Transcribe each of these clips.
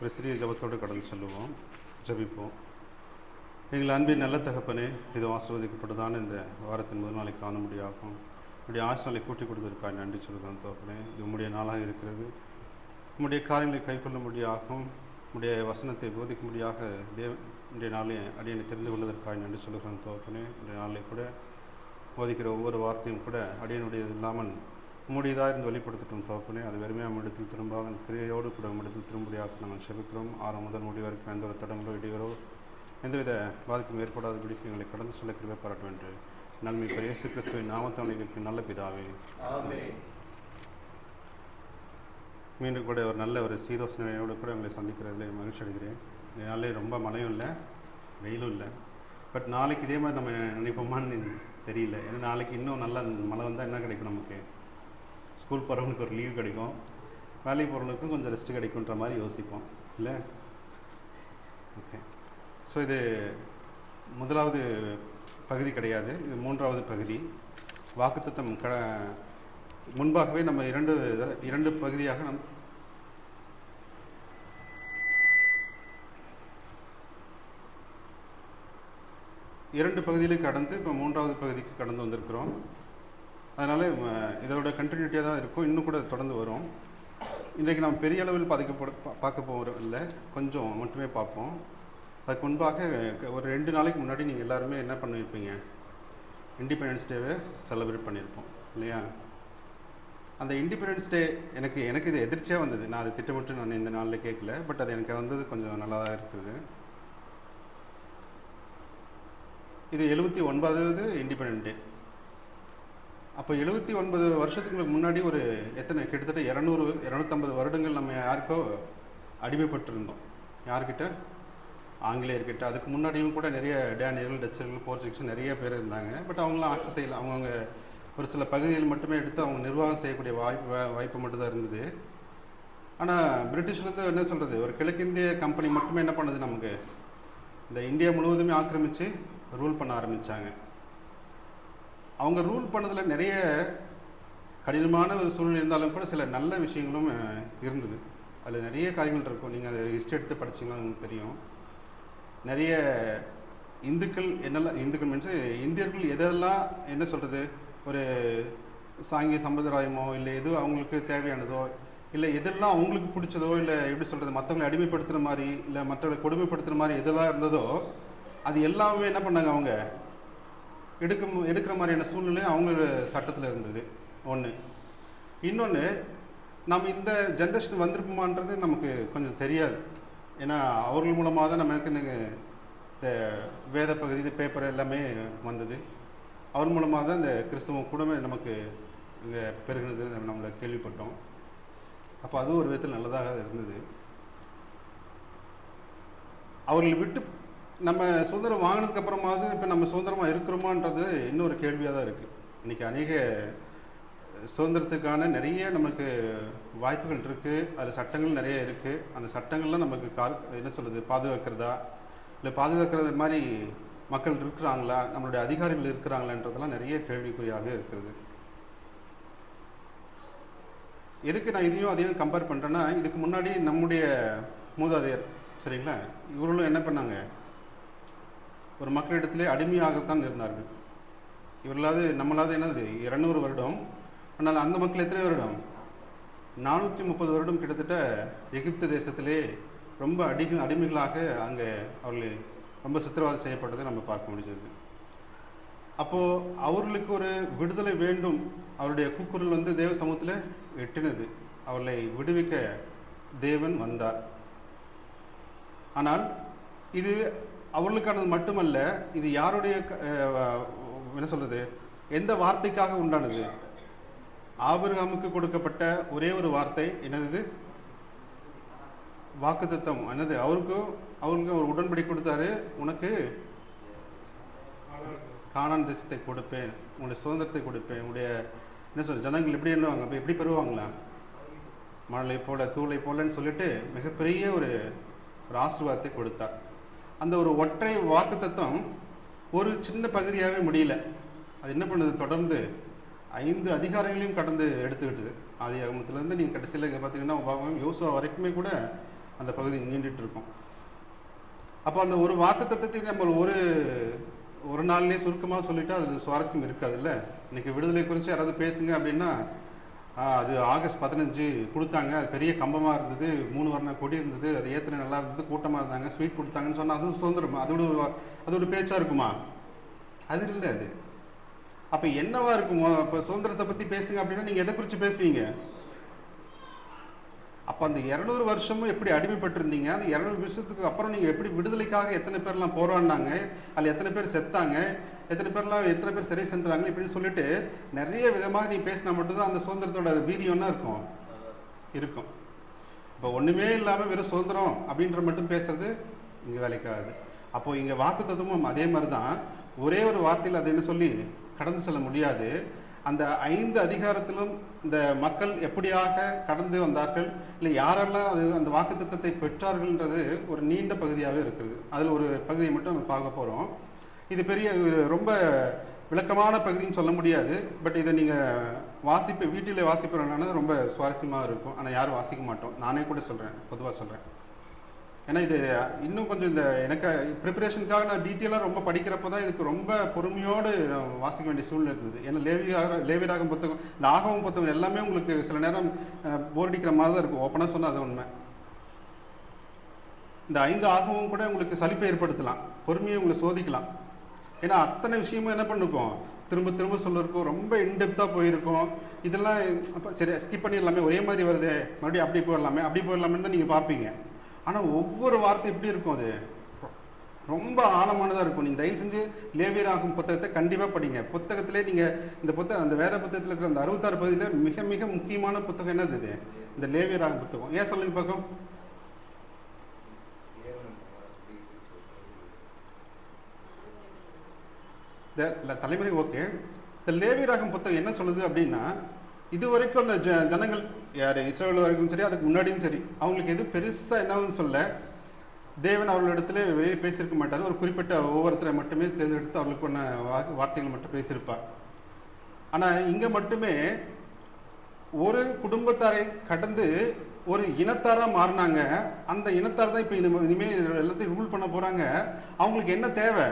ஒரு சிறிய ஜபத்தோடு கடந்து சொல்லுவோம், ஜபிப்போம். எங்கள் அன்பின் நல்ல தகப்பனே, இது ஆசீர்வதிக்கப்பட்டதான இந்த வாரத்தின் முதல் நாளை காண முடியாகும். உங்களுடைய ஆசிரியர்களை கூட்டி கொடுத்ததற்காக நன்றி சொல்கிறோம் தகப்பனே. இது உம்முடைய நாளாக இருக்கிறது. உம்முடைய காரியங்களை கைக்கொள்ள முடியாகும், உம்முடைய வசனத்தை போதிக்க முடியாக இன்றைய நாளை அடியனை தெரிந்து கொள்வதற்காக நன்றி சொல்கிறோம் தகப்பனே. இன்றைய நாளை கூட போதிக்கிற ஒவ்வொரு வார்த்தையும் கூட அடியனுடையது இல்லாமல் உம்முடையதாக இருந்து வெளிப்படுத்தட்டும் தகப்பனே. அது வெறுமையாக நம்மிடத்தில் திரும்பாக கிரியையோடு கூட நம்மிடத்தில் திரும்புடியாக நாங்கள் செபிக்கிறோம். ஆரம்ப முதல் முடி வரைக்கும் எந்த ஒரு தடங்களோ இடையூறோ எந்தவித பாதிப்பும் ஏற்படாதபடிக்கு எங்களை கடந்து சொல்ல கிருபை பாராட்ட என்று நன்மை இப்போ இயேசு கிறிஸ்துவின் நாமத்தாளிகளுக்கு நல்ல பிதாவே. மீண்டும் கூட ஒரு நல்ல ஒரு சீதோசனையோடு கூட எங்களை சந்திக்கிறதுல மகிழ்ச்சி அடைகிறேன். இதனாலே ரொம்ப மழையும் இல்லை, வெயிலும் இல்லை. பட் நாளைக்கு இதே மாதிரி நம்ம நினைப்போமான்னு தெரியல. ஏன்னா நாளைக்கு இன்னும் நல்ல மழை வந்தால் என்ன கிடைக்கும், நமக்கு ஸ்கூல் போகிறவங்களுக்கு ஒரு லீவ் கிடைக்கும், வேலைக்கு போகிறவங்களுக்கும் கொஞ்சம் ரெஸ்ட் கிடைக்குன்ற மாதிரி யோசிப்போம் இல்லை? ஓகே, ஸோ இது முதலாவது பகுதி கிடையாது, இது மூன்றாவது பகுதி. வாக்குத்தத்தம் முன்பாகவே நம்ம இரண்டு பகுதியாக இரண்டு பகுதியிலே கடந்து இப்போ மூன்றாவது பகுதிக்கு கடந்து வந்திருக்கிறோம். அதனால் இதோட கண்டினியூட்டியாக தான் இருக்கும், இன்னும் கூட தொடர்ந்து வரும். இன்றைக்கு நாம் பெரிய அளவில் பார்க்க போகிறோம் இல்லை, கொஞ்சம் மட்டுமே பார்ப்போம். அதுக்கு முன்பாக ஒரு 2 நாளைக்கு முன்னாடி நீங்கள் எல்லாருமே என்ன பண்ணியிருப்பீங்க, இண்டிபெண்டன்ஸ் டேவை செலிப்ரேட் பண்ணியிருப்போம் இல்லையா? அந்த இண்டிபெண்டன்ஸ் டே எனக்கு இது எதிர்ச்சியாக வந்தது. நான் அதை திட்டமிட்டு நான் இந்த நாளில் கேட்கல, பட் அது எனக்கு வந்தது கொஞ்சம் நல்லா தான் இருக்குது. இது 79வது இண்டிபெண்டன்ட் டே. அப்போ 79 வருஷத்துக்கு முன்னாடி ஒரு கிட்டத்தட்ட 250 வருடங்கள் நம்ம யாருக்கோ அடிமைப்பட்டிருந்தோம். யார்கிட்ட? ஆங்கிலேயர்கிட்ட. அதுக்கு முன்னாடியும் கூட நிறைய டேனியர்கள், டச்சர்கள், போர்ச்சுகீஸ் நிறைய பேர் இருந்தாங்க. பட் அவங்களாம் ஆட்சி செய்யலாம். அவங்கவுங்க ஒரு சில பகுதிகள் மட்டுமே எடுத்து அவங்க நிர்வாகம் செய்யக்கூடிய வாய்ப்பு மட்டும்தான் இருந்தது. ஆனால் பிரிட்டிஷ்லேருந்து என்ன சொல்கிறது, ஒரு கிழக்கிந்திய கம்பெனி மட்டுமே என்ன பண்ணுது, நமக்கு இந்த இந்தியா முழுவதுமே ஆக்கிரமித்து ரூல் பண்ண ஆரம்பித்தாங்க. அவங்க ரூல் பண்ணதில் நிறைய கடினமான ஒரு சூழ்நிலை இருந்தாலும் கூட சில நல்ல விஷயங்களும் இருந்தது. அதில் நிறைய காரியங்கள் இருக்கும். நீங்கள் அதை ஹிஸ்ட்ரி எடுத்து படிச்சிங்கன்னா உங்களுக்கு தெரியும். நிறைய இந்துக்கள் மீன்ஸ் இந்தியர்கள் எதெல்லாம் என்ன சொல்கிறது, ஒரு சாங்கிய சம்பிரதாயமோ இல்லை எது அவங்களுக்கு தேவையானதோ இல்லை எதெல்லாம் அவங்களுக்கு பிடிச்சதோ இல்லை எப்படி சொல்கிறது, மற்றவங்களை அடிமைப்படுத்துகிற மாதிரி இல்லை மற்றவங்களை கொடுமைப்படுத்துகிற மாதிரி எதெல்லாம் இருந்ததோ அது எல்லாமே என்ன பண்ணாங்க, அவங்க எடுக்கிற மாதிரியான சூழ்நிலை அவங்களோட சட்டத்தில் இருந்தது. ஒன்று. இன்னொன்று, நம்ம இந்த ஜென்ரேஷன் வந்திருப்போமான்றது நமக்கு கொஞ்சம் தெரியாது. ஏன்னா அவர்கள் மூலமாக தான் நமக்கு இந்த வேத பகுதி, இந்த பேப்பர் எல்லாமே வந்தது. அவர் மூலமாக தான் இந்த கிறிஸ்தவம் கூடவே நமக்கு இங்கே பெருகினது நம்மளை கேள்விப்பட்டோம். அப்போ அதுவும் ஒரு விதத்தில் நல்லதாக இருந்தது. அவர்களை விட்டு நம்ம சுதந்திரம் வாங்கினதுக்கு அப்புறமாவது இப்போ நம்ம சுதந்திரமாக இருக்கிறோமான்றது இன்னொரு கேள்வியாக தான் இருக்குது. இன்றைக்கி அநேக சுதந்திரத்துக்கான நிறைய நமக்கு வாய்ப்புகள் இருக்குது, அதில் சட்டங்கள் நிறைய இருக்குது. அந்த சட்டங்கள்லாம் நமக்கு என்ன சொல்கிறது, பாதுகாக்கிறதா இல்லை பாதுகாக்கிறது மாதிரி மக்கள் இருக்கிறாங்களா, நம்மளுடைய அதிகாரிகள் இருக்கிறாங்களான்றதெல்லாம் நிறைய கேள்விக்குறியாக இருக்கிறது. எதுக்கு நான் அதையும் கம்பேர் பண்ணுறேன்னா, இதுக்கு முன்னாடி நம்முடைய மூதாதையர் சரிங்களா, இவர்களும் என்ன பண்ணாங்க, ஒரு மக்களிடத்திலே அடிமையாகத்தான் இருந்தார்கள். இவர்களாவது நம்மளாவது என்னது 200 வருடம். ஆனால் அந்த மக்கள் எத்தனை வருடம்? 430 வருடம் கிட்டத்தட்ட எகிப்து தேசத்திலே ரொம்ப அடிமைகளாக அங்கே அவர்கள் ரொம்ப சித்திரவதை செய்யப்பட்டதை நம்ம பார்க்க முடிஞ்சது. அப்போது அவர்களுக்கு ஒரு விடுதலை வேண்டும். அவருடைய கூக்குரல் தேவ சமூகத்தில் எட்டினது. அவர்களை விடுவிக்க தேவன் வந்தார். ஆனால் இது அவர்களுக்கானது மட்டுமல்ல, இது யாருடைய என்ன சொல்கிறது, எந்த வார்த்தைக்காக உண்டானது? ஆபிரகாமுக்கு கொடுக்கப்பட்ட ஒரே ஒரு வார்த்தை என்னது, வாக்குத்தத்தம். என்னது, அவருக்கு ஒரு உடன்படி கொடுத்தாரு, உனக்கு கானான் தேசத்தை கொடுப்பேன், உங்களுடைய சுதந்திரத்தை கொடுப்பேன், உங்களுடைய என்ன சொல்ற ஜனங்கள் எப்படி என்னவாங்க, அப்போ எப்படி பெறுவாங்களா, மழை போல தூளை போலன்னு சொல்லிட்டு மிகப்பெரிய ஒரு ஆசீர்வாதத்தை கொடுத்தார். அந்த ஒரு ஒற்றை வாக்குத்தத்தம் ஒரு சின்ன பகுதியாகவே முடியல. அது என்ன பண்ணுது, தொடர்ந்து 5 அதிகாரங்களையும் கடந்து எடுத்துக்கிட்டுது. ஆதியாகமத்திலேருந்து நீங்கள் கடைசியில் இங்கே பார்த்தீங்கன்னா யோசுவா வரைக்குமே கூட அந்த பகுதி நீண்டுட்டு இருக்கும். அப்போ அந்த ஒரு வாக்குத்தத்தத்தை நம்ம ஒரு நாள்லேயே சுருக்கமாக சொல்லிவிட்டு அது சுவாரஸ்யம் இருக்காதுல்ல. இன்றைக்கி விடுதலை குறித்து யாராவது பேசுங்க அப்படின்னா, அது ஆகஸ்ட் 15 கொடுத்தாங்க, அது பெரிய கம்பமாக இருந்தது, 3 வர்ண கொடி இருந்தது, அது ஏற்றுன நல்லா இருந்தது, கூட்டமாக இருந்தாங்க, ஸ்வீட் கொடுத்தாங்கன்னு சொன்னால் அது சுதந்திரமா? அதோட பேச்சாக இருக்குமா? அது இல்லை. அது அப்போ என்னவா இருக்குமோ? இப்போ சுதந்திரத்தை பற்றி பேசுங்க அப்படின்னா நீங்கள் எதை குறித்து பேசுவீங்க? அப்போ அந்த 200 வருஷமும் எப்படி அடிமைப்பட்டிருந்தீங்க, அந்த 200 வருஷத்துக்கு அப்புறம் நீங்கள் எப்படி விடுதலைக்காக எத்தனை பேர்லாம் போராடினாங்க, அதில் எத்தனை பேர் செத்தாங்க, எத்தனை பேர் சிறை சென்றாங்க இப்படின்னு சொல்லிட்டு நிறைய விதமாக நீ பேசினா மட்டும்தான் அந்த சுதந்திரத்தோட வீரியம்னா இருக்கும். இப்போ ஒன்றுமே இல்லாமல் வெறும் சுதந்திரம் அப்படின்ற மட்டும் பேசுறது இங்கே வேலைக்காகுது. அப்போது இங்கே வாக்கு தத்துவமும் அதே மாதிரி தான். ஒரே ஒரு வார்த்தையில் அது என்ன சொல்லி கடந்து செல்ல முடியாது. அந்த 5 அதிகாரத்திலும் இந்த மக்கள் எப்படியாக கடந்து வந்தார்கள், இல்லை யாரெல்லாம் அந்த வாக்கு தத்தத்தை பெற்றார்கள்ன்றது ஒரு நீண்ட பகுதியாகவே இருக்குது. அதில் ஒரு பகுதியை மட்டும் நம்ம பார்க்க போகிறோம். இது ரொம்ப விளக்கமான பகுதின்னு சொல்ல முடியாது. பட் இதை நீங்கள் வீட்டில் வாசிப்பீங்கன்னா ரொம்ப சுவாரஸ்யமாக இருக்கும். ஆனால் யாரும் வாசிக்க மாட்டோம். நானே கூட சொல்கிறேன், பொதுவாக சொல்கிறேன். ஏன்னா இது இன்னும் கொஞ்சம் எனக்கு ப்ரிப்பரேஷனுக்காக நான் டீட்டெயிலாக ரொம்ப படிக்கிறப்ப தான் இதுக்கு ரொம்ப பொறுமையோடு வாசிக்க வேண்டிய சூழ்நிலை இருந்தது. ஏன்னா லேவியராகம் புத்தகம், இந்த ஆகமம் புத்தகம் எல்லாமே உங்களுக்கு சில நேரம் போர் அடிக்கிற மாதிரி தான் இருக்கும். ஓப்பனாக சொன்னால் அது உண்மை. இந்த 5 ஆகமும் கூட உங்களுக்கு சலிப்பை ஏற்படுத்தலாம், பொறுமையை உங்களை சோதிக்கலாம். ஏன்னா அத்தனை விஷயமும் என்ன பண்ணுக்கும், திரும்ப திரும்ப சொல்லிருக்கும், ரொம்ப இன்டெப்த்தாக போயிருக்கும். இதெல்லாம் அப்போ சரி ஸ்கிப் பண்ணிடலாமே, ஒரே மாதிரி வருது, மறுபடியும் அப்படி போயிடலாமே தான் நீங்கள் பார்ப்பீங்க. ஆனால் ஒவ்வொரு வார்த்தை எப்படி இருக்கும், அது ரொம்ப ஆழமானதாக இருக்கும். நீங்கள் தயவு செஞ்சு லேவியராகும் புத்தகத்தை கண்டிப்பாக படிங்க. புத்தகத்திலே நீங்கள் அந்த வேத புத்தகத்தில் இருக்கிற அந்த 66 பகுதியில் மிக மிக முக்கியமான புத்தகம் என்னது? இது இந்த லேவியராகும் புத்தகம். ஏன் சொல்லுங்க பார்க்கும்? தலைமுறை ஓகே. இந்த லேவியராகும் புத்தகம் என்ன சொல்லுது அப்படின்னா, இது வரைக்கும் அந்த ஜனங்கள் யார் இஸ்ரவேல் வரைக்கும் சரி, அதுக்கு முன்னாடியும் சரி, அவங்களுக்கு எது பெருசாக என்னன்னு சொல்ல தேவன் அவர்களிடத்துல வெளியே பேசியிருக்க மாட்டார். ஒரு குறிப்பிட்ட ஒவ்வொருத்தரை மட்டுமே தேர்ந்தெடுத்து அவர்களுக்கான வார்த்தைகள் மட்டும் பேசியிருப்பார். ஆனால் இங்கே மட்டுமே ஒரு குடும்பத்தாரை கடந்து ஒரு இனத்தாராக மாறினாங்க. அந்த இனத்தார் தான் இப்போ இனிமேல் எல்லாத்தையும் ரூல் பண்ண போகிறாங்க. அவங்களுக்கு என்ன தேவை?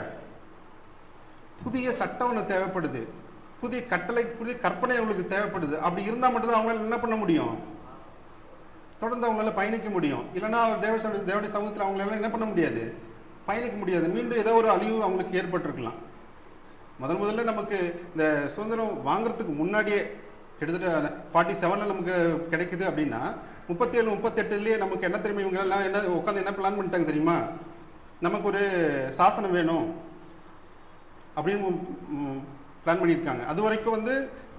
புதிய சட்டம் ஒன்று தேவைப்படுது, புதிய கட்டளை, புதிய கற்பனை அவங்களுக்கு தேவைப்படுது. அப்படி இருந்தால் மட்டும்தான் அவங்களால என்ன பண்ண முடியும், தொடர்ந்து அவங்களால பயணிக்க முடியும். இல்லைன்னா தேவனுடைய சமூகத்தில் அவங்களால என்ன பண்ண முடியாது, பயணிக்க முடியாது. மீண்டும் ஏதோ ஒரு அழிவு அவங்களுக்கு ஏற்பட்டிருக்கலாம். முதல்ல நமக்கு இந்த சுதந்திரம் வாங்குறதுக்கு முன்னாடியே கிட்டத்தட்ட 47 நமக்கு கிடைக்குது அப்படின்னா 37, 38 நமக்கு என்ன தெரியுமா, இவங்க எல்லாம் என்ன உட்காந்து என்ன பிளான் பண்ணிட்டாங்க தெரியுமா, நமக்கு ஒரு சாசனம் வேணும் அப்படின்னு பிளான் பண்ணியிருக்காங்க. அது வரைக்கும்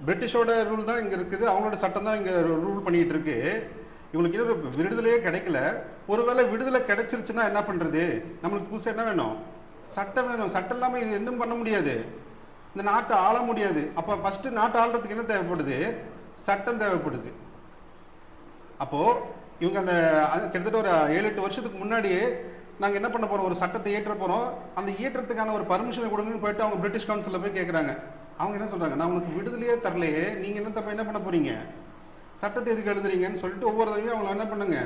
பிரிட்டிஷோட ரூல் தான் இங்கே இருக்குது, அவங்களோட சட்டம் தான் இங்கே ரூல் பண்ணிகிட்டு இருக்கு. இவங்களுக்கு இன்னும் விடுதலையே கிடைக்கல. ஒருவேளை விடுதலை கிடைச்சிருச்சுன்னா என்ன பண்ணுறது, நம்மளுக்கு புதுசாக என்ன வேணும், சட்டம் வேணும். சட்டம் இல்லாமல் இது இன்னும் பண்ண முடியாது, இந்த நாட்டை ஆள முடியாது. அப்போ ஃபஸ்ட்டு நாட்டை ஆள்றதுக்கு என்ன தேவைப்படுது, சட்டம் தேவைப்படுது. அப்போது இவங்க அந்த கிட்டத்தட்ட ஒரு 7-8 வருஷத்துக்கு முன்னாடியே நாங்கள் என்ன பண்ண போகிறோம், ஒரு சட்டத்தை ஏற்ற போகிறோம், அந்த ஏற்றத்துக்கான ஒரு பர்மிஷனை கொடுங்கன்னு போயிட்டு அவங்க பிரிட்டிஷ் கவுன்சிலில் போய் கேட்குறாங்க. அவங்க என்ன சொல்கிறாங்க, நான் உங்களுக்கு விடுதலையே தரலையே, நீங்கள் என்ன பண்ண போகிறீங்க, சட்டத்தை எதுக்கு எழுதுறீங்கன்னு சொல்லிட்டு ஒவ்வொரு தடவையும் அவங்க என்ன பண்ணுங்க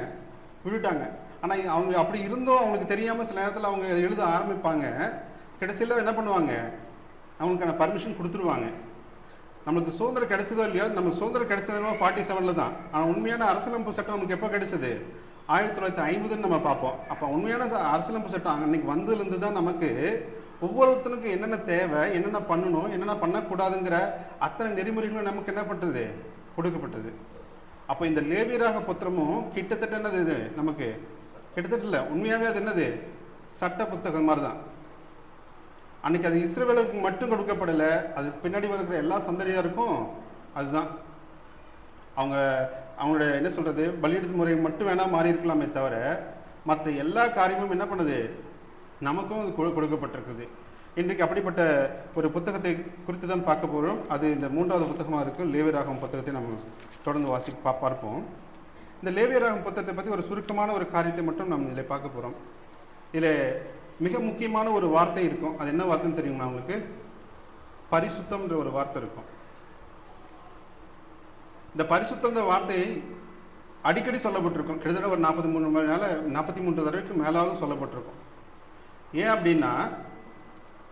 விட்டுட்டாங்க. ஆனால் அவங்க அப்படி இருந்தும் அவங்களுக்கு தெரியாமல் சில நேரத்தில் அவங்க எழுத ஆரம்பிப்பாங்க. கடைசியில் என்ன பண்ணுவாங்க, அவங்களுக்கான பர்மிஷன் கொடுத்துருவாங்க. நம்மளுக்கு சுதந்திரம் கிடைச்சதோ இல்லையோ, நமக்கு சுதந்திரம் கிடைச்சதுன்னா 47 தான். ஆனால் உண்மையான அரசியலமைப்பு சட்டம் நமக்கு எப்போ கிடைச்சது, 1950 நம்ம பார்ப்போம். அப்போ உண்மையான அரசியலமைப்பு சட்டம் அன்னைக்கு வந்ததுலேருந்து தான் நமக்கு ஒவ்வொருத்தனுக்கும் என்னென்ன தேவை, என்னென்ன பண்ணணும், என்னென்ன பண்ணக்கூடாதுங்கிற அத்தனை நெறிமுறைகளும் நமக்கு என்ன பண்ணுறது, கொடுக்கப்பட்டது. அப்போ இந்த லேவியராக புத்திரமும் கிட்டத்தட்ட என்னது, இது நமக்கு கிட்டத்தட்ட இல்லை, உண்மையாகவே அது என்னது, சட்ட புத்தகம் மாதிரி தான். அன்றைக்கி அது இஸ்ரவேலுக்கு மட்டும் கொடுக்கப்படலை, அது பின்னாடி வருகிற எல்லா சந்ததியாருக்கும் அதுதான். அவங்களுடைய என்ன சொல்கிறது, பலியிடுதல் முறை மட்டும் வேணால் மாறி இருக்கலாமே தவிர மற்ற எல்லா காரியமும் என்ன பண்ணுது, நமக்கும் அது கொடுக்கப்பட்டிருக்குது. இன்றைக்கு அப்படிப்பட்ட ஒரு புத்தகத்தை குறித்து தான் பார்க்க போகிறோம். அது இந்த 3வது புத்தகமாக இருக்கும், லேவியராகம் புத்தகத்தை நம்ம தொடர்ந்து பார்ப்போம். இந்த லேவியராகம் புத்தகத்தை பற்றி ஒரு சுருக்கமான ஒரு காரியத்தை மட்டும் நம்ம இதில் பார்க்க போகிறோம். இதில் மிக முக்கியமான ஒரு வார்த்தை இருக்கும். அது என்ன வார்த்தைன்னு தெரியுங்களா உங்களுக்கு, பரிசுத்தம்ன்ற ஒரு வார்த்தை இருக்கும். இந்த பரிசுத்தம்ன்ற வார்த்தை அடிக்கடி சொல்லப்பட்டிருக்கும். கிட்டத்தட்ட ஒரு 43 தடவைக்கு மேலாக சொல்லப்பட்டிருக்கும். ஏன் அப்படின்னா,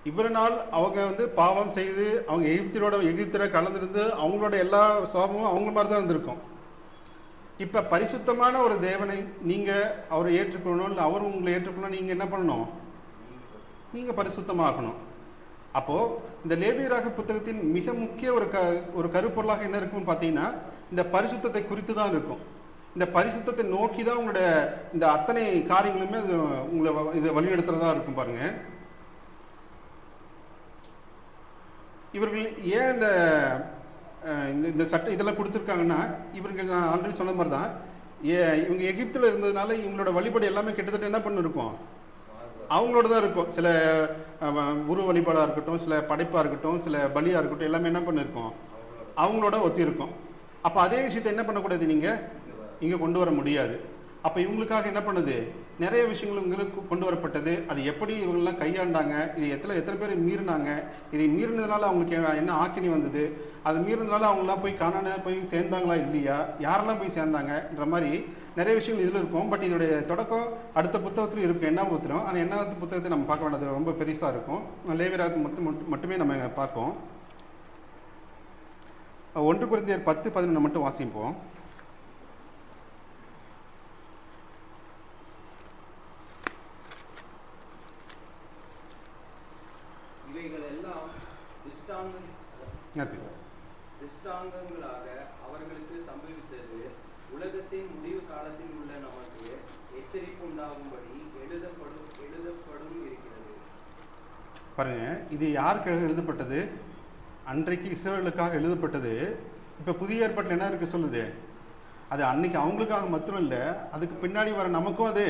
இவ்வளவு நாள் அவங்க வந்து பாவம் செய்து அவங்க எகிப்தியரை கலந்துருந்து அவங்களோட எல்லா சுவாபமும் அவங்க மாதிரி தான் இருந்திருக்கும். இப்போ பரிசுத்தமான ஒரு தேவனை நீங்கள் அவரை ஏற்றுக்கணும், இல்லை அவர் உங்களை ஏற்றுக்கணும், நீங்கள் என்ன பண்ணணும்? நீங்கள் பரிசுத்தமாகணும். அப்போது இந்த லேவியராக புத்தகத்தின் மிக முக்கிய ஒரு கருப்பொருளாக என்ன இருக்குன்னு பார்த்தீங்கன்னா, இந்த பரிசுத்தத்தை குறித்து தான் இருக்கும். இந்த பரிசுத்தத்தை நோக்கி தான் உங்களுடைய இந்த அத்தனை காரியங்களுமே உங்களை இதை வழிநடத்துறதா இருக்கும். பாருங்க, இவர்கள் ஏன் இந்த சட்டம் இதெல்லாம் கொடுத்துருக்காங்கன்னா, இவர்கள் நான் ஆல்ரெடி சொன்ன மாதிரி தான், இவங்க எகிப்தில் இருந்ததுனால இவங்களோட வழிபாடு எல்லாமே கிட்டத்தட்ட என்ன பண்ணிருக்கும்? அவங்களோட தான் இருக்கும். சில உரு வழிபாடாக இருக்கட்டும், சில படைப்பாக இருக்கட்டும், சில பலியாக இருக்கட்டும், எல்லாமே என்ன பண்ணிருக்கோம்? அவங்களோட ஒத்தி இருக்கும். அப்போ அதே விஷயத்தை என்ன பண்ணக்கூடாது? நீங்கள் இங்கே கொண்டு வர முடியாது. அப்போ இவங்களுக்காக என்ன பண்ணுது? நிறைய விஷயங்கள் இவங்களுக்கு கொண்டு வரப்பட்டது. அது எப்படி இவங்கெல்லாம் கையாண்டாங்க, இது எத்தனை பேர் மீறினாங்க, இதை மீறினதுனால அவங்களுக்கு என்ன ஆக்கினி வந்தது, அது மீறினதுனால அவங்களாம் போய் காணான போய் சேர்ந்தாங்களா இல்லையா, யாரெல்லாம் போய் சேர்ந்தாங்கன்ற மாதிரி நிறைய விஷயங்கள் இதில் இருக்கும். பட் இதோடைய தொடக்கம் அடுத்த புத்தகத்திலும் இருக்கும், என்ன புத்தகம். ஆனால் என்ன புத்தகத்தை நம்ம பார்க்க வேண்டியது ரொம்ப பெருசாக இருக்கும். லேவியராகமத்தை மட்டுமே நம்ம பார்ப்போம். 1 கொரிந்தியர் 10:11 மட்டும் வாசிப்போம். திருஷ்டாந்தங்களாக அவர்களுக்கு சம்பவித்தது உலகத்தின் முடிவு காலத்தில் உள்ள நமக்கு எச்சரிப்பு உண்டாகும்படி எழுதப்படும் இருக்கிறது. பாருங்க, இது யாருக்கு எழுதப்பட்டது? அன்றைக்கு இஸ்ரவேலுக்காக எழுதப்பட்டது. இப்போ புதிய ஏற்பாட்டில் என்ன இருக்கு சொல்லுது? அது அன்னைக்கு அவங்களுக்காக மட்டும் இல்லை, அதுக்கு பின்னாடி வர நமக்கும் அது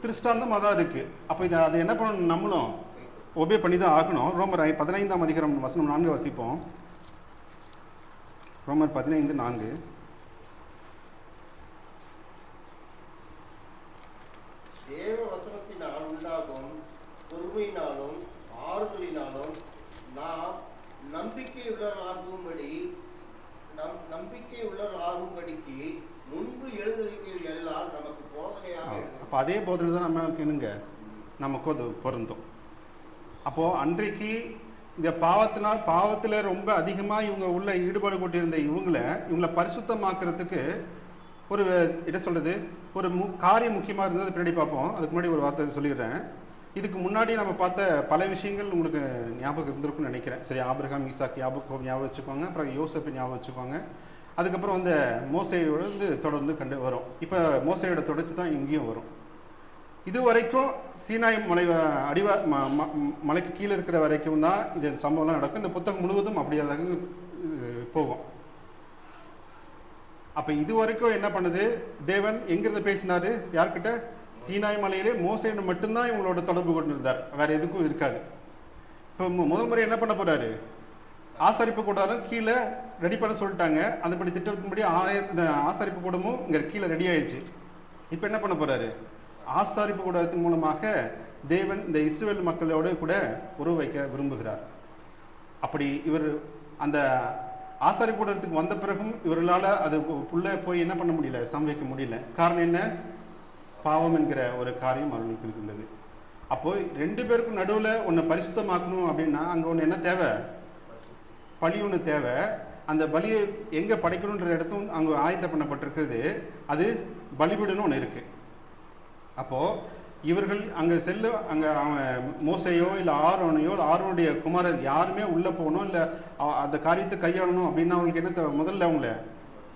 திருஷ்டாந்தமாக தான் இருக்கு. அப்போ அதை என்ன பண்ணணும்? நம்மளும் ஒபே பண்ணி தான் ஆகணும். ரோமர் 15:4 வாசிப்போம். ரோமர் 15:4. தேவ வசனத்தினால் உண்டாகும் பொறுமையினாலும் ஆறுதலினாலும் நாம் நம்பிக்கையுள்ளவர்களாகும்படிக்கு முன்பு எழுதியிருக்கிற எல்லாம் நமக்கு போதனையாக. அப்போ அதே போதனை தான் நமக்கு என்னங்க, நமக்கும் அது பொருந்தும். அப்போது அன்றைக்கு இந்த பாவத்தில் ரொம்ப அதிகமாக இவங்க உள்ள ஈடுபாடு கொண்டிருந்த இவங்களை பரிசுத்தமாக்குறதுக்கு ஒரு என்ன சொல்கிறது, ஒரு காரியம் முக்கியமாக இருந்தது. பின்னாடி பார்ப்போம். அதுக்கு முன்னாடி ஒரு வார்த்தை சொல்லிடுறேன். இதுக்கு முன்னாடி நம்ம பார்த்த பல விஷயங்கள் உங்களுக்கு ஞாபகம் இருந்திருக்குன்னு நினைக்கிறேன். சரி, ஆபிரகாம், ஈசாக், யாக்கோபு ஞாபகம் வச்சுக்கோங்க. அப்புறம் யோசேப்பு ஞாபகம் வச்சுக்கோங்க. அதுக்கப்புறம் வந்து மோசேயோடு தொடர்ந்து கண்டு வரும். இப்போ மோசையோட தொடர்ச்சி தான் இங்கேயும் வரும். இது வரைக்கும் சீனாய் மலை மலைக்கு கீழே இருக்கிற வரைக்கும் தான் இந்த சம்பவம்லாம் நடக்கும். இந்த புத்தகம் முழுவதும் அப்படியாக போகும். அப்போ இது வரைக்கும் என்ன பண்ணுது? தேவன் எங்கிருந்து பேசினாரு? யார்கிட்ட? சீனாய் மலையிலே மோசேன்னு மட்டும்தான் இவங்களோட தொடர்பு கொண்டு இருந்தார், வேற எதுக்கும் இருக்காது. இப்போ முதல் முறை என்ன பண்ண போறாரு? ஆசாரிப்பு கூடாரம் கீழே ரெடி பண்ண சொல்லிட்டாங்க. அதுபடி திட்டத்தின்படி ஆசாரிப்பு கூடமும் இங்கே கீழே ரெடி ஆயிடுச்சு. இப்போ என்ன பண்ண போறாரு? ஆசாரிப்பு கூடாரத்தின் மூலமாக தேவன் இந்த இஸ்ரவேல் மக்களோடு கூட உறவு வைக்க விரும்புகிறார். அப்படி இவர் அந்த ஆசாரிப்பு கூடாரத்துக்கு வந்த பிறகும் இவர்களால் அது புள்ள போய் என்ன பண்ண முடியல, சமைக்க முடியல. காரணம் என்ன? பாவம் என்கிற ஒரு காரியம் அவர்களுக்கு இருந்தது. அப்போ 2 பேருக்கும் நடுவில் ஒன்று பரிசுத்தமாக்கணும் அப்படின்னா அங்கே ஒன்று என்ன தேவை? பலி ஒன்று தேவை. அந்த பலியை எங்கே படைக்கணுன்ற இடத்தும் அங்கே ஆயத்தம் பண்ணப்பட்டிருக்கிறது. அது பலிபீடம்னு ஒன்று இருக்கு. அப்போது இவர்கள் அங்கே அங்கே அவன் மோசையோ இல்லை ஆரோனையோ இல்லை ஆரோனுடைய குமாரர் யாருமே உள்ளே போகணும், இல்லை அந்த காரியத்தை கையாளணும் அப்படின்னா அவங்களுக்கு என்ன முதல்ல அவங்கள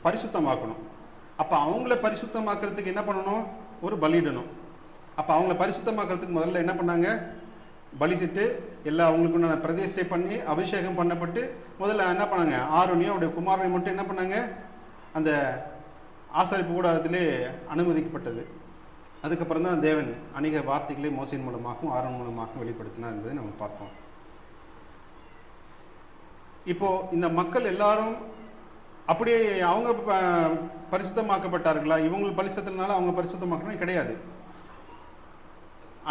பரிசுத்தமாக்கணும். அப்போ அவங்கள பரிசுத்தமாக்குறதுக்கு என்ன பண்ணணும்? ஒரு பலியிடணும். அப்போ அவங்கள பரிசுத்தமாக்குறதுக்கு முதல்ல என்ன பண்ணாங்க? பலிசிட்டு எல்லாம் அவங்களுக்கு பிரதிஷ்டை பண்ணி அபிஷேகம் பண்ணப்பட்டு முதல்ல என்ன பண்ணாங்க? ஆரோனையும் அவருடைய குமாரனை மட்டும் என்ன பண்ணாங்க? அந்த ஆசாரிப்பு கூடாரத்திலே அனுமதிக்கப்பட்டது. அதுக்கப்புறம் தான் தேவன் அநேக வார்த்தைகளை மோசையின் மூலமாகவும் ஆரோன் மூலமாகவும் வெளிப்படுத்தினார் என்பதை நம்ம பார்ப்போம். இப்போ இந்த மக்கள் எல்லாரும் அப்படியே அவங்க பரிசுத்தமாக்கப்பட்டார்களா? இவங்க பரிசுத்தனால அவங்க பரிசுத்தமாக்கணும் கிடையாது.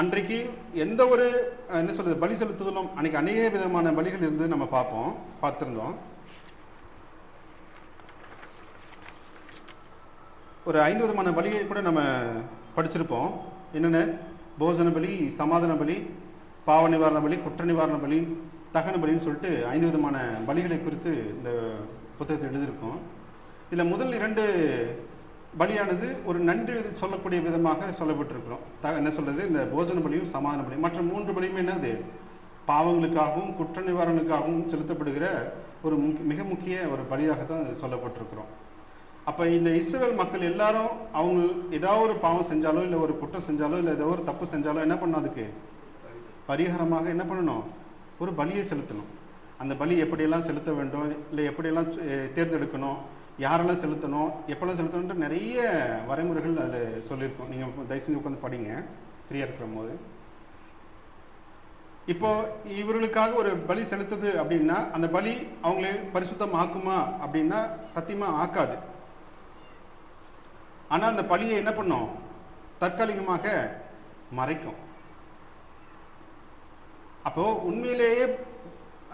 அன்றைக்கு எந்த ஒரு என்ன சொல்றது பலி செலுத்துதலும் அன்னைக்கு அநேக விதமான பலிகள் இருந்து நம்ம பார்த்திருந்தோம். ஒரு 5 விதமான பலியை கூட நம்ம படிச்சிருப்போம். என்னென்ன? போஜன பலி, சமாதான பலி, பாவ நிவாரண பலி, குற்ற நிவாரண பலி, தகன பலின்னு சொல்லிட்டு 5 விதமான பலிகளை குறித்து இந்த புத்தகத்தை எழுதியிருக்கோம். இதில் முதல் 2 பலியானது ஒரு நன்றி சொல்லக்கூடிய விதமாக சொல்லப்பட்டிருக்கிறோம். என்ன சொல்றது? இந்த போஜன பலியும் சமாதான பலியும். மற்ற 3 பலியுமே என்னது? பாவங்களுக்காகவும் குற்ற நிவாரணங்களுக்காகவும் செலுத்தப்படுகிற ஒரு மிக முக்கிய ஒரு பலியாக தான் சொல்லப்பட்டிருக்கிறோம். அப்போ இந்த இஸ்ரவேல் மக்கள் எல்லாரும் அவங்க ஏதாவது ஒரு பாவம் செஞ்சாலோ இல்லை ஒரு குற்றம் செஞ்சாலோ இல்லை ஏதோ ஒரு தப்பு செஞ்சாலோ என்ன பண்ணணும்? அதுக்கு பரிகாரமாக என்ன பண்ணணும்? ஒரு பலியை செலுத்தணும். அந்த பலி எப்படியெல்லாம் செலுத்த வேண்டும், இல்லை எப்படியெல்லாம் தேர்ந்தெடுக்கணும், யாரெல்லாம் செலுத்தணும், எப்பெல்லாம் செலுத்தணுன்ட்டு நிறைய வரைமுறைகள் அதில் சொல்லியிருக்கோம். நீங்கள் தயவு செஞ்சு உட்காந்து படிங்க ஃப்ரீயாக இருக்கிற போது. இப்போ இவர்களுக்காக ஒரு பலி செலுத்துது அப்படின்னா அந்த பலி அவங்களே பரிசுத்தம் ஆக்குமா அப்படின்னா சத்தியமாக ஆக்காது. ஆனால் அந்த பலியை என்ன பண்ணும்? தற்காலிகமாக மறைக்கும். அப்போ உண்மையிலேயே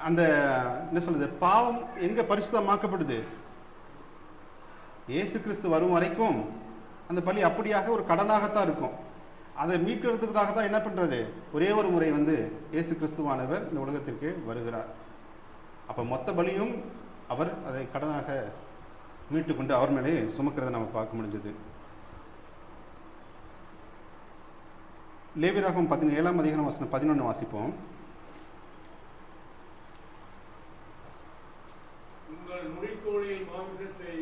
அந்த என்ன சொல்றது, பாவம் எங்க பரிசுத்தமாக்கப்படுது? இயேசு கிறிஸ்து வரும் வரைக்கும் அந்த பலி அப்படியாக ஒரு கடனாகத்தான் இருக்கும். அதை மீட்கிறதுக்காக தான் என்ன பண்றது? ஒரே ஒரு முறை இயேசு கிறிஸ்துவானவர் இந்த உலகத்திற்கு வருகிறார். அப்ப மொத்த பலியும் அவர் அதை கடனாக மீட்டு கொண்டு அவர் மேலே சுமக்கிறத நம்ம பார்க்க முடிஞ்சது. லேவியராகமம் 17ஆம் அதிகாரம் வசனம் 11 வாசிப்போம். உங்கள் முடிக்கோளில் மாமிசத்தை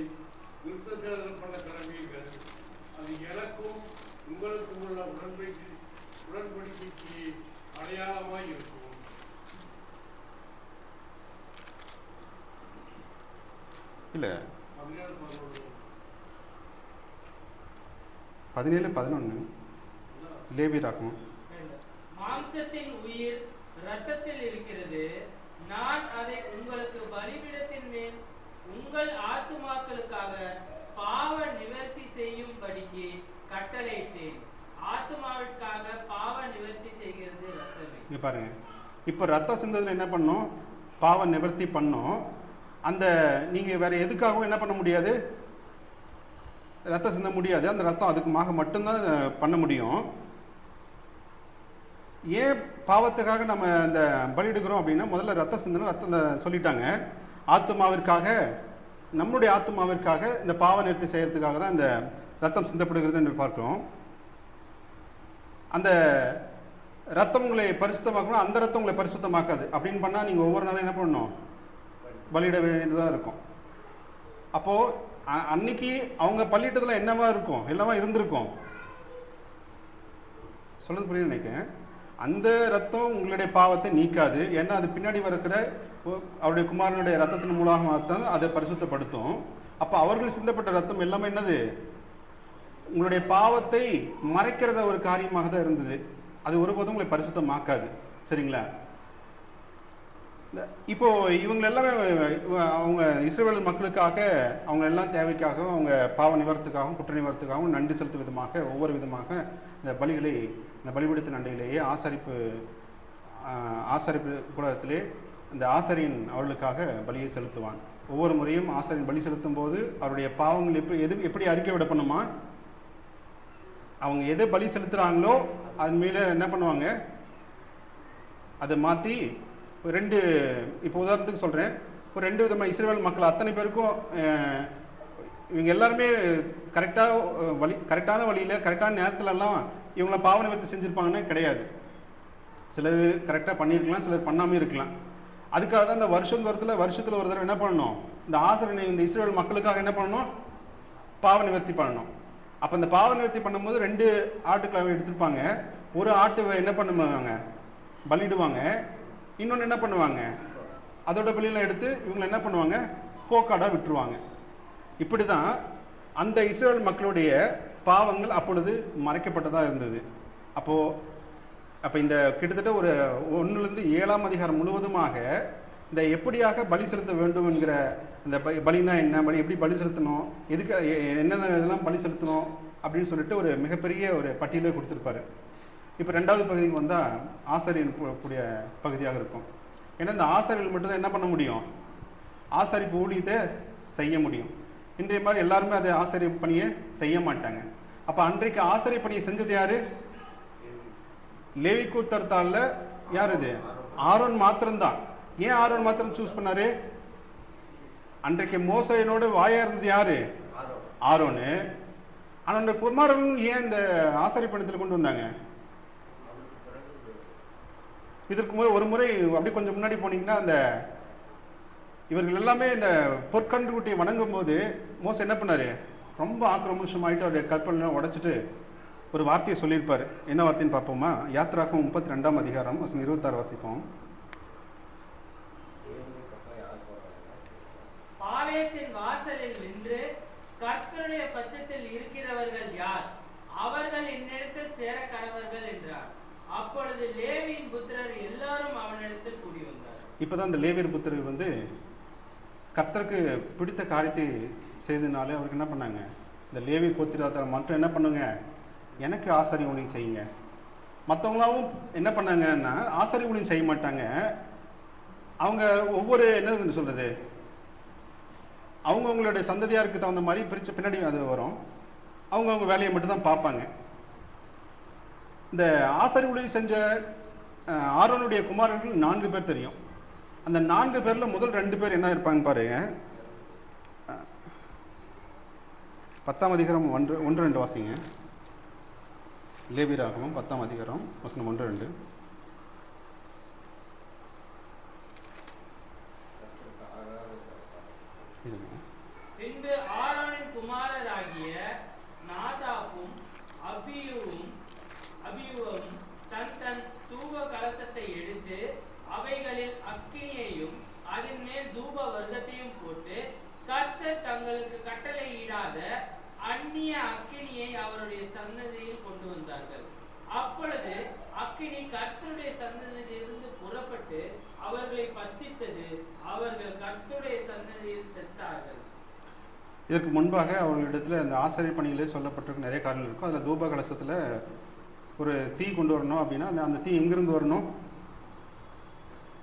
விருத்தசேதனம் பண்ண கடமைகள், அது எனக்கும் உங்களுக்கும் உள்ள உடன்படிக்கைக்கு அடையாளமாய் இருக்கும். இல்ல 17:11 லேவியராகமம். மாம்சத்தின் உயிர் இரத்தத்தில் இருக்கிறது. நான் அதை உங்களுக்கு பலிபீடத்தின் மேல் உங்கள் ஆத்துமாக்களுக்காக பாவ நிவர்த்தி செய்யும்படிக்கு கட்டளையிட்டேன். ஆத்துமாவிற்காக பாவ நிவர்த்தி செய்கிறது ரத்தமே. இங்க பாருங்க, இப்ப ரத்தம் சிந்ததுல என்ன பண்ணோம்? பாவ நிவர்த்தி பண்ணோம். அந்த நீங்க வேற எதுக்காகவும் என்ன பண்ண முடியாது? ரத்தம் சிந்த முடியாது. அந்த ரத்தம் அதுக்குமாக மட்டும்தான் பண்ண முடியும். ஏன் பாவத்துக்காக நம்ம இந்த பலியிடுகிறோம் அப்படின்னா, முதல்ல ரத்தம் சிந்தணும். ரத்தம் சொல்லிட்டாங்க. ஆத்துமாவிற்காக, நம்முடைய ஆத்துமாவிற்காக இந்த பாவ நிவர்த்தி செய்யறதுக்காக தான் இந்த ரத்தம் சிந்தப்படுகிறது என்று பார்க்கிறோம். அந்த ரத்தம் உங்களை பரிசுத்தமாக்கணும், அந்த ரத்தம் உங்களை பரிசுத்தமாக்காது. அப்படின்னு பண்ணால் நீங்கள் ஒவ்வொரு நாளும் என்ன பண்ணணும்? பலியிட வேண்டியதாக இருக்கும். அப்போது அன்னைக்கு அவங்க பலியிட்டதில் என்னவா இருக்கும்? எல்லாமா இருந்திருக்கும். சொல்றது புரியுது நினைக்கிறேன். அந்த ரத்தம் உங்களுடைய பாவத்தை நீக்காது. ஏன்னா அது பின்னாடி வருகிற அவருடைய குமாரனுடைய ரத்தத்தின் மூலமாக தான் அதை பரிசுத்தப்படுத்தும். அப்போ அவர்கள் சிந்தப்பட்ட ரத்தம் எல்லாமே என்னது? உங்களுடைய பாவத்தை மறைக்கிறத ஒரு காரியமாக தான் இருந்தது. அது ஒருபோதும் உங்களை பரிசுத்தமாக்காது. சரிங்களா? இப்போ இவங்க எல்லாமே அவங்க இஸ்ரவேல் மக்களுக்காக அவங்க எல்லாம் தேவைக்காக அவங்க பாவ நிவாரணத்துக்காகவும் குற்ற நிவாரணத்துக்காகவும் நன்றி செலுத்தும் விதமாக ஒவ்வொரு விதமாக இந்த பலிகளை இந்த பலிபீடத்தின் அண்டையிலேயே ஆசாரிப்பு கூடத்திலே இந்த ஆசாரியன் அவர்களுக்காக பலியை செலுத்துவான். ஒவ்வொரு முறையும் ஆசாரியன் பலி செலுத்தும் போது அவருடைய பாவங்கள் எப்படி அறிக்கை விட பண்ணுமா? அவங்க எதை பலி செலுத்துகிறாங்களோ அது மேலே என்ன பண்ணுவாங்க? அதை மாற்றி இப்போ உதாரணத்துக்கு சொல்கிறேன், ஒரு 2 விதமாக இஸ்ரவேல் மக்கள் அத்தனை பேருக்கும் இவங்க எல்லாருமே கரெக்டான வழியில் கரெக்டான நேரத்துலலாம் இவங்கள பாவ நிவர்த்தி செஞ்சுருப்பாங்கன்னு கிடையாது. சிலர் கரெக்டாக பண்ணியிருக்கலாம், சிலர் பண்ணாமல் இருக்கலாம். அதுக்காக தான் இந்த வருஷத்தில் ஒரு தடவை என்ன பண்ணணும்? இந்த ஆசிரியனை இந்த இஸ்ரவேல் மக்களுக்காக என்ன பண்ணணும்? பாவ நிவர்த்தி பண்ணணும். அப்போ இந்த பாவ நிவர்த்தி பண்ணும்போது 2 ஆட்டுக்களை எடுத்துருப்பாங்க. ஒரு ஆட்டு என்ன பண்ணுவாங்க? பலிடுவாங்க. இன்னொன்று என்ன பண்ணுவாங்க? அதோட பலியெல்லாம் எடுத்து இவங்களை என்ன பண்ணுவாங்க? போக்காடாக விட்டுருவாங்க. இப்படி தான் அந்த இஸ்ரவேல் மக்களுடைய பாவங்கள் அப்பொழுது மறைக்கப்பட்டதாக இருந்தது. அப்போ இந்த கிட்டத்தட்ட ஒரு 1லேருந்து 7ஆம் அதிகாரம் முழுவதுமாக இந்த எப்படியாக பலி செலுத்த வேண்டும் என்கிற இந்த பலினா என்ன, பலி எப்படி பலி செலுத்தணும், எதுக்கு என்னென்ன இதெல்லாம் பலி செலுத்தணும் அப்படின்னு சொல்லிட்டு ஒரு மிகப்பெரிய ஒரு பட்டியலே கொடுத்துருப்பாரு. இப்போ 2வது பகுதிக்கு வந்தால் ஆசாரியன் கூடிய பகுதியாக இருக்கும். ஏன்னா இந்த ஆசாரியர்கள் மட்டும்தான் என்ன பண்ண முடியும்? ஆசாரிப்பு ஊழியத்தை செய்ய முடியும். இன்றைய மாதிரி எல்லாருமே அதை ஆசாரிய பணியை செய்ய மாட்டாங்க. அப்போ அன்றைக்கு ஆசாரிய பணியை செஞ்சது யாரு? லேவி கூத்தர்த்தால யார் இது? ஆரோன் மாத்திரம்தான். ஏன் ஆரோன் மாத்திரம் சூஸ் பண்ணாரு? அன்றைக்கு மோசையனோடு வாயா இருந்தது யாரு? ஆரோனு. ஆனால் அந்த குமாரனும் ஏன் இந்த ஆசாரிய பணியத்தில் கொண்டு வந்தாங்க? இதற்கு ஒரு முறை அப்படி கொஞ்சம் முன்னாடி போனீங்கன்னா, அந்த இவர்கள் எல்லாமே இந்த பொற்கன்றுக்குட்டியை வணங்கும் போது மோசை என்ன பண்ணாரு? ரொம்ப ஆக்கிரமிஷமாயிட்டு அவருடைய கற்பனை உடைச்சிட்டு ஒரு வார்த்தையை சொல்லியிருப்பார். என்ன வார்த்தைன்னு பார்ப்போமா? யாத்ராகமம் 32ஆம் அதிகாரம் 26 வாசிப்போம். பாளையத்தின் வாசலில் நின்று கர்த்தருடைய பட்சத்தில் இருக்கிறவர்கள் யார்? அவர்கள் என்னிடத்தில் சேர கடவர்கள் என்றார். அப்பொழுது லேவியின் புத்திரர் எல்லாரும் அவனிடத்தில் கூடி வந்தார். இப்பதான் இந்த லேவியர் புத்திரர் வந்து கர்த்தருக்கு பிடித்த காரியத்தை செய்ததுனாலே அவருக்கு என்ன பண்ணாங்க? இந்த லேவி கோத்திரத்தார் மட்டும் என்ன பண்ணுங்க, எனக்கு ஆசாரிய ஊழியம் செய்யுங்க. மற்றவங்களாவும் என்ன பண்ணாங்கன்னா ஆசாரிய ஊழியம் செய்ய மாட்டாங்க. அவங்க ஒவ்வொரு என்ன சொல்றது, அவங்களுடைய சந்ததியாருக்கு தகுந்த மாதிரி பிரித்து பின்னாடி அது வரும். அவங்கவுங்க வேலையை மட்டும்தான் பார்ப்பாங்க. இந்த ஆசாரிய ஊழியம் செஞ்ச ஆரோனுடைய குமாரர்கள் 4 பேர் தெரியும். அந்த 4 பேரில் முதல் 2 பேர் என்ன இருப்பாங்க பாருங்க. 10ஆம் அதிகாரம் 1-2 வாசிங்க. லேவியராகமம் 10ஆம் அதிகாரம் வசனம் 1-2. பின்பு ஆரோனின் குமாரராகிய நாதாபும் அபியூவும் தன் தன் தூப கலசத்தை எடுத்து அவைகளில் அக்கினியையும் அதன் மேல் தூப வர்க்கத்தையும் போட்டு கர்த்தர் தங்களுக்கு கட்டளையிடாத அந்நிய அக்கினியை அவருடைய சன்னதியில் கொண்டு வந்தார்கள். அப்பொழுது அக்கினி கர்த்தருடைய சன்னதியிலிருந்து புறப்பட்டு அவர்களை பட்சித்தது. அவர்கள் கர்த்தருடைய சன்னதியில் செத்தார்கள். இதற்கு முன்பாக அவர்களிடத்தில் அந்த ஆசாரிய பணியிலே சொல்லப்பட்டிருக்க நிறைய காரணங்கள் இருக்கும். அதில் தூப கலசத்தில் ஒரு தீ கொண்டு வரணும் அப்படின்னா அந்த தீ எங்கிருந்து வரணும்?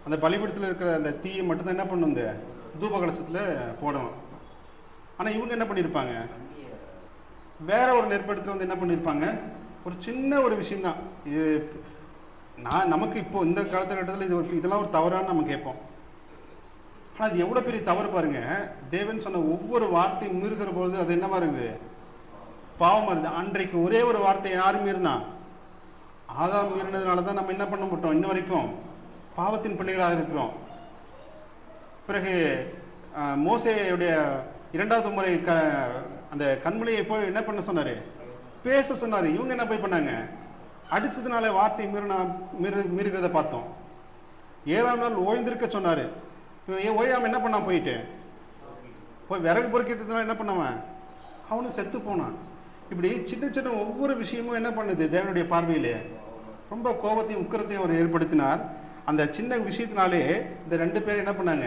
அந்த பலிபீடத்தில் இருக்கிற அந்த தீயை மட்டும்தான் என்ன பண்ணணும், இந்த தூப கலசத்தில் போடணும். ஆனால் இவங்க என்ன பண்ணியிருப்பாங்க? வேற ஒரு நெருப்படத்தில் வந்து என்ன பண்ணியிருப்பாங்க? ஒரு சின்ன ஒரு விஷயம்தான் இது. நமக்கு இப்போ இந்த காலகட்டத்தில் இதெல்லாம் ஒரு தவறான்னு நம்ம கேட்போம். ஆனால் இது எவ்வளோ பெரிய தவறு பாருங்க. தேவன் சொன்ன ஒவ்வொரு வார்த்தையும் மீறுகிற பொழுது அது என்னவா இருக்குது? பாவமாக இருக்குது. அன்றைக்கு ஒரே ஒரு வார்த்தை யாரும் மீறினா? ஆதாம் மீறினதுனால தான் நம்ம என்ன பண்ண மாட்டோம், இன்ன வரைக்கும் பாவத்தின் பிள்ளைகளாக இருக்கிறோம். பிறகு மோசேயுடைய 2வது முறை அந்த கண்மலையை போய் என்ன பண்ண சொன்னார்? பேச சொன்னார். இவங்க என்ன போய் பண்ணாங்க? அடிச்சதுனால வார்த்தை மீறுகிறத பார்த்தோம். 7ஆம் நாள் ஓய்ந்திருக்க சொன்னார். ஓயாமல் என்ன பண்ணான்? போய் விறகு பொறுக்கிட்டதுனால என்ன பண்ணாமன்? அவனும் செத்து போனான். இப்படி சின்ன சின்ன ஒவ்வொரு விஷயமும் என்ன பண்ணுது? தேவனுடைய பார்வையிலே ரொம்ப கோபத்தையும் உக்கிரத்தையும் அவர் ஏற்படுத்தினார். அந்த சின்ன விஷயத்தினாலே இந்த 2 பேர் என்ன பண்ணாங்க?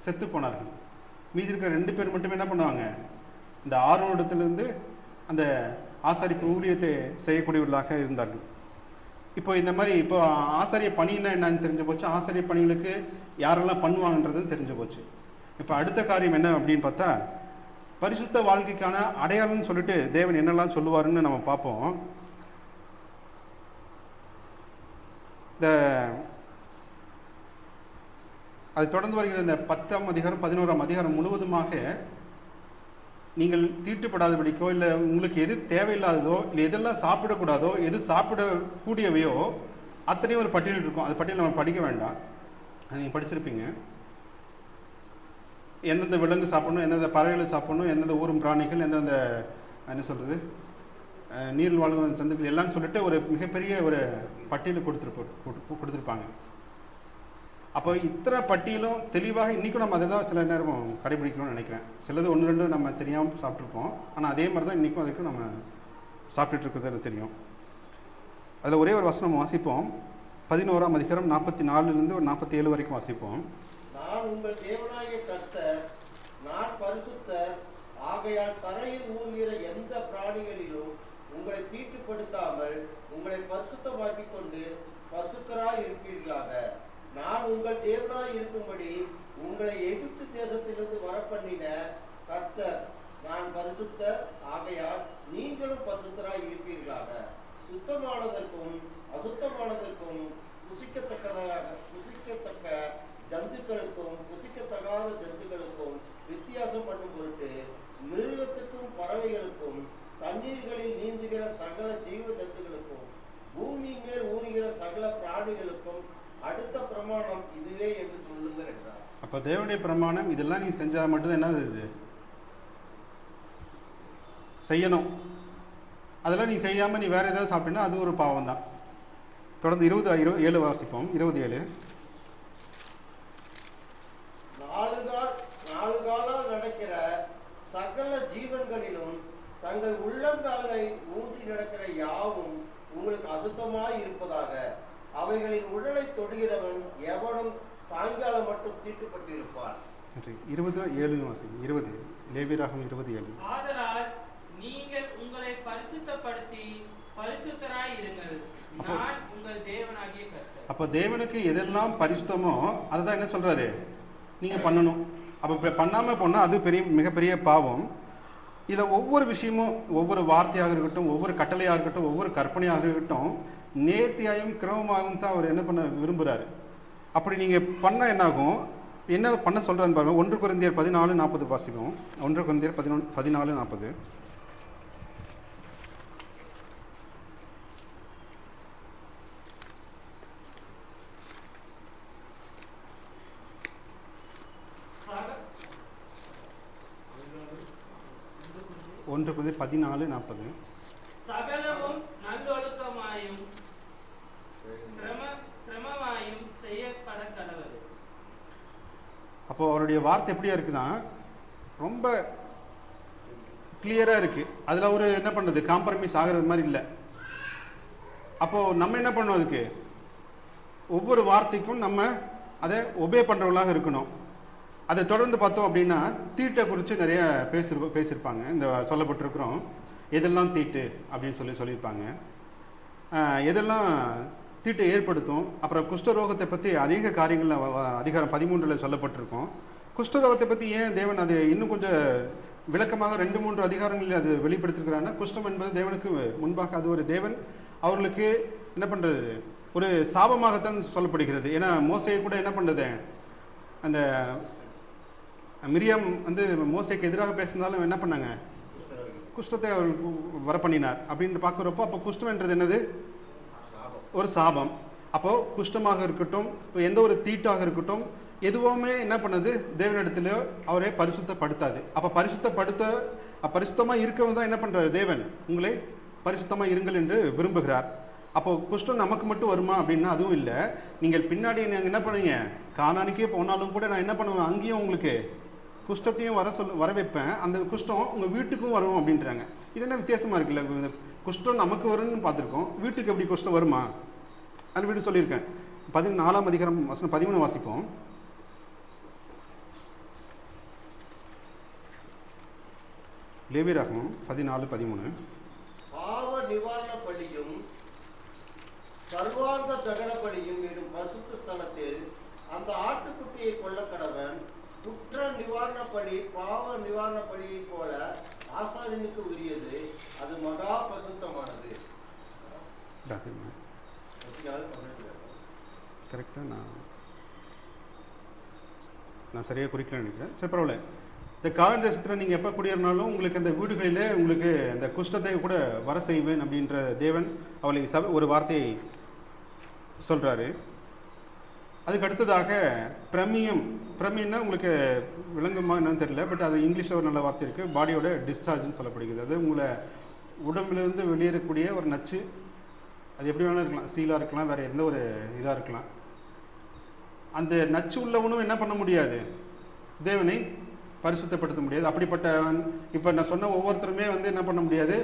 செத்து போனார்கள். மீதி இருக்கிற 2 பேர் மட்டுமே என்ன பண்ணுவாங்க? இந்த ஆரோனிடத்திலிருந்து அந்த ஆசாரிப்பு ஊழியத்தை செய்யக்கூடியவர்களாக இருந்தார்கள். இப்போ இந்த மாதிரி இப்போ ஆசாரிய பணின்னா என்னன்னு தெரிஞ்சு போச்சு. ஆசாரிய பணிகளுக்கு யாரெல்லாம் பண்ணுவாங்கன்றது தெரிஞ்சு போச்சு. இப்போ அடுத்த காரியம் என்ன அப்படின்னு பார்த்தா, பரிசுத்த வாழ்க்கைக்கான அடையாளம்னு சொல்லிட்டு தேவன் என்னெல்லாம் சொல்லுவாருன்னு நம்ம பார்ப்போம். அது தொடர்ந்து வருகிற இந்த 10ஆம் அதிகாரம் 11ஆம் அதிகாரம் முழுவதுமாக நீங்கள் தீட்டுப்படாதபடிக்கோ, இல்லை உங்களுக்கு எது தேவையில்லாததோ, இல்லை எதெல்லாம் சாப்பிடக்கூடாதோ, எது சாப்பிடக்கூடியவையோ அத்தனையும் ஒரு பட்டியல் இருக்கும். அது பட்டியல் நம்ம படிக்க வேண்டாம், அது நீங்கள் படிச்சிருப்பீங்க. எந்தெந்த விலங்கு சாப்பிடணும், எந்தெந்த பறவைகள் சாப்பிடணும், எந்தெந்த ஊரும் பிராணிகள், எந்தெந்த என்ன சொல்கிறது நீர் வாழ்வு சந்துக்கள் எல்லாம் சொல்லிட்டு ஒரு மிகப்பெரிய ஒரு பட்டியல் கொடுத்துருப்பாங்க. அப்போ இத்தனை பட்டியலும் தெளிவாக இன்றைக்கும் நம்ம அதை தான் சில நேரம் கடைபிடிக்கணும்னு நினைக்கிறேன். சிலது 1-2 நம்ம தெரியாமல் சாப்பிட்ருப்போம். ஆனால் அதே மாதிரி தான் இன்றைக்கும் அதுக்கும் நம்ம சாப்பிட்டுட்டு இருக்கிறது எனக்கு தெரியும். அதில் ஒரே ஒரு வசனம் வாசிப்போம். 11ஆம் அதிகாரம் 44 ஒரு 47 வரைக்கும் வாசிப்போம். நான் உங்கள் தேவனாகிய கர்த்தர், நான் பரிசுத்தர் ஆகையால் தரையில் ஊறுகிற எந்த பிராணிகளிலும் உங்களை தீட்டுப்படுத்தாமல் உங்களை பரிசுத்தமாக்கிக் கொண்டு பரிசுத்தராய் இருப்பீர்களாக. நான் உங்கள் தேவனாய் இருக்கும்படி உங்களை எகிப்து தேசத்திலிருந்து வரப்பண்ணின கர்த்தர் நான் பரிசுத்தர், ஆகையால் நீங்களும் பரிசுத்தராய் இருப்பீர்களாக. சுத்தமானதற்கும் அசுத்தமானதற்கும் புசிக்கத்தக்க ஜந்துக்களுக்கும் புசிக்கத்தகாத ஜந்துக்களுக்கும் வித்தியாசம் பண்ணும் பொருட்டு மிருகத்துக்கும் பறவைகளுக்கும் தண்ணீர்களில் நீந்துகிற சகல ஜீவ ஜந்துக்களுக்கும் பூமி மேல் ஊறுகிற சகல பிராணிகளுக்கும் அடுத்த பிரமாணம் இதுவே என்று சொல்லுங்கள் என்றார். அப்போ தேவனுடைய பிரமாணம் இதெல்லாம் நீ செஞ்சால் மட்டும்தான் என்னது இது செய்யணும். அதெல்லாம் நீ செய்யாமல் நீ வேறு ஏதாவது சாப்பிட்டீங்கன்னா அது ஒரு பாவம் தான். தொடர்ந்து 27 வாசிப்போம். 27 நாலு காலால் நடக்கிற சகல ஜீவன்களிலும் தங்கள் உள்ளங்கால்களை ஊன்றி நடக்கிற யாவும் உங்களுக்கு அசுத்தமாய் இருப்பதாக. அவைகளின் உடலை தொடுகிறவன் எவனும் சாயங்காலம் மட்டும் தீட்டுப்பட்டிருப்பான். 27 வாசிப்போம். 20 லேவியராகமம் 27. ஆதலால் நீங்கள் உங்களை பரிசுத்தப்படுத்தி பரிசுத்தராய் இருங்கள், நான் உங்கள் தேவனாகிய கர்த்தர். அப்போ தேவனுக்கு எதெல்லாம் பரிசுத்தமோ அதை தான் என்ன சொல்றாரு, நீங்க பண்ணணும். அப்போ பண்ணாம போனா அது மிகப்பெரிய பாவம். இதில் ஒவ்வொரு விஷயமும், ஒவ்வொரு வார்த்தையாக இருக்கட்டும், ஒவ்வொரு கட்டளையாக இருக்கட்டும், ஒவ்வொரு கற்பனையாக இருக்கட்டும், நேர்த்தியாயும் கிரமமாகவும் தான் அவர் என்ன பண்ண விரும்புகிறாரு. அப்படி நீங்கள் பண்ண என்னாகும், என்ன பண்ண சொல்கிறான்னு பாருங்கள். 1 கொரிந்தியர் 14:40 வாசிக்கும். 1 கொரிந்தியர் 14:40. சகலமும் நல்லொழுக்கமாயும் கிரமமாயும் செய்யப்பட கடவுது. அப்போ அவருடைய வார்த்தை எப்படியா இருக்குன்னா ரொம்ப கிளியரா இருக்கு. அதுல ஒரு என்ன பண்றது, காம்ப்ரமைஸ் ஆகிறது மாதிரி இல்லை. அப்போ நம்ம என்ன பண்ணணும், அதுக்கு ஒவ்வொரு வார்த்தைக்கும் நம்ம அதை ஒபே பண்றவங்களாக இருக்கணும். அதை தொடர்ந்து பார்த்தோம் அப்படின்னா தீட்டை குறித்து நிறைய பேசியிருப்பாங்க. இந்த சொல்லப்பட்டிருக்கிறோம் எதெல்லாம் தீட்டு அப்படின்னு சொல்லியிருப்பாங்க. எதெல்லாம் தீட்டை ஏற்படுத்தும். அப்புறம் குஷ்டரோகத்தை பற்றி அநேக காரியங்கள் அதிகாரம் 13 சொல்லப்பட்டிருக்கோம். குஷ்டரோகத்தை பற்றி ஏன் தேவன் அது இன்னும் கொஞ்சம் விளக்கமாக 2-3 அதிகாரங்களில் அது வெளிப்படுத்திருக்கிறாங்கன்னா, குஷ்டம் என்பது தேவனுக்கு முன்பாக அது ஒரு தேவன் அவர்களுக்கு என்ன பண்ணுறது, ஒரு சாபமாகத்தான் சொல்லப்படுகிறது. ஏன்னா மோசையை கூட என்ன பண்ணுறது, அந்த மிரியாம் வந்து மோசைக்கு எதிராக பேசினாலும் என்ன பண்ணாங்க, குஷ்டத்தை அவர் வர பண்ணினார் அப்படின்னு பார்க்குறப்போ, அப்போ குஷ்டம்ன்றது என்னது, ஒரு சாபம். அப்போ குஷ்டமாக இருக்கட்டும், எந்த ஒரு தீட்டாக இருக்கட்டும், எதுவுமே என்ன பண்ணது, தேவனிடத்திலோ அவரை பரிசுத்தப்படுத்தாது. அப்போ பரிசுத்தமாக இருக்கவங்க தான் என்ன பண்ணுறாரு, தேவன் உங்களை பரிசுத்தமாக இருங்கள் என்று விரும்புகிறார். அப்போ குஷ்டம் நமக்கு மட்டும் வருமா அப்படின்னா அதுவும் இல்லை. நீங்கள் பின்னாடி நாங்கள் என்ன பண்ணுவீங்க, கானானிக்கே போனாலும் கூட நான் என்ன பண்ணுவேன், அங்கேயும் உங்களுக்கு குஷ்டத்தையும் வர வைப்பேன். அந்த குஷ்டம் உங்கள் வீட்டுக்கும் வரும் அப்படின்றாங்க. இது என்ன வித்தியாசமாக இருக்குல்ல, இந்த குஷ்டம் நமக்கு வரும்னு பார்த்துருக்கோம், வீட்டுக்கு எப்படி குஷ்டம் வருமா, அந்த வீடு சொல்லியிருக்கேன். 14 அதிகாரம் வசனம் 13 வாசிப்போம். லேவியராகமம் 14:13. பாவ நிவாரண பலியும் சர்வாங்க தகன பலியும் எனும் பரிசுத்த ஸ்தலத்தில் அந்த ஆட்டுக்குட்டியை கொல்ல கடவன். குற்ற நிவாரண பலி பாவ நிவாரண பலியை போல ஆசாரியனுக்கு உரியது, அது மகா பரிசுத்தமானது. கரெக்டாக நான் சரியாக குறிக்கலன்னு நினைக்கிறேன். சரி, பரவாயில்ல. இந்த காலன் தேசத்தில் நீங்கள் எப்போ குடியேறினாலும் உங்களுக்கு அந்த வீடுகளிலே உங்களுக்கு அந்த குஷ்டத்தை கூட வர செய்வேன் அப்படின்ற தேவன் அவளை ஒரு வார்த்தையை சொல்கிறாரு. அதுக்கு அடுத்ததாக பிரமியம்னா உங்களுக்கு விளங்குமா என்னன்னு தெரியல, பட் அது இங்கிலீஷில் ஒரு நல்ல வார்த்தை இருக்குது, பாடியோட டிஸ்சார்ஜ்னு சொல்லப்படுகிறது. அது உங்களை உடம்பிலிருந்து வெளியேறக்கூடிய ஒரு நச்சு. அது எப்படி வேணாலும் இருக்கலாம், சீலாக இருக்கலாம், வேறு எந்த ஒரு இதாக இருக்கலாம். அந்த நச்சு உள்ளவனும் என்ன பண்ண முடியாது, தேவனை பரிசுத்தப்படுத்த முடியாது. அப்படிப்பட்டவன் இப்போ நான் சொன்ன ஒவ்வொருத்தருமே வந்து என்ன பண்ண முடியாது,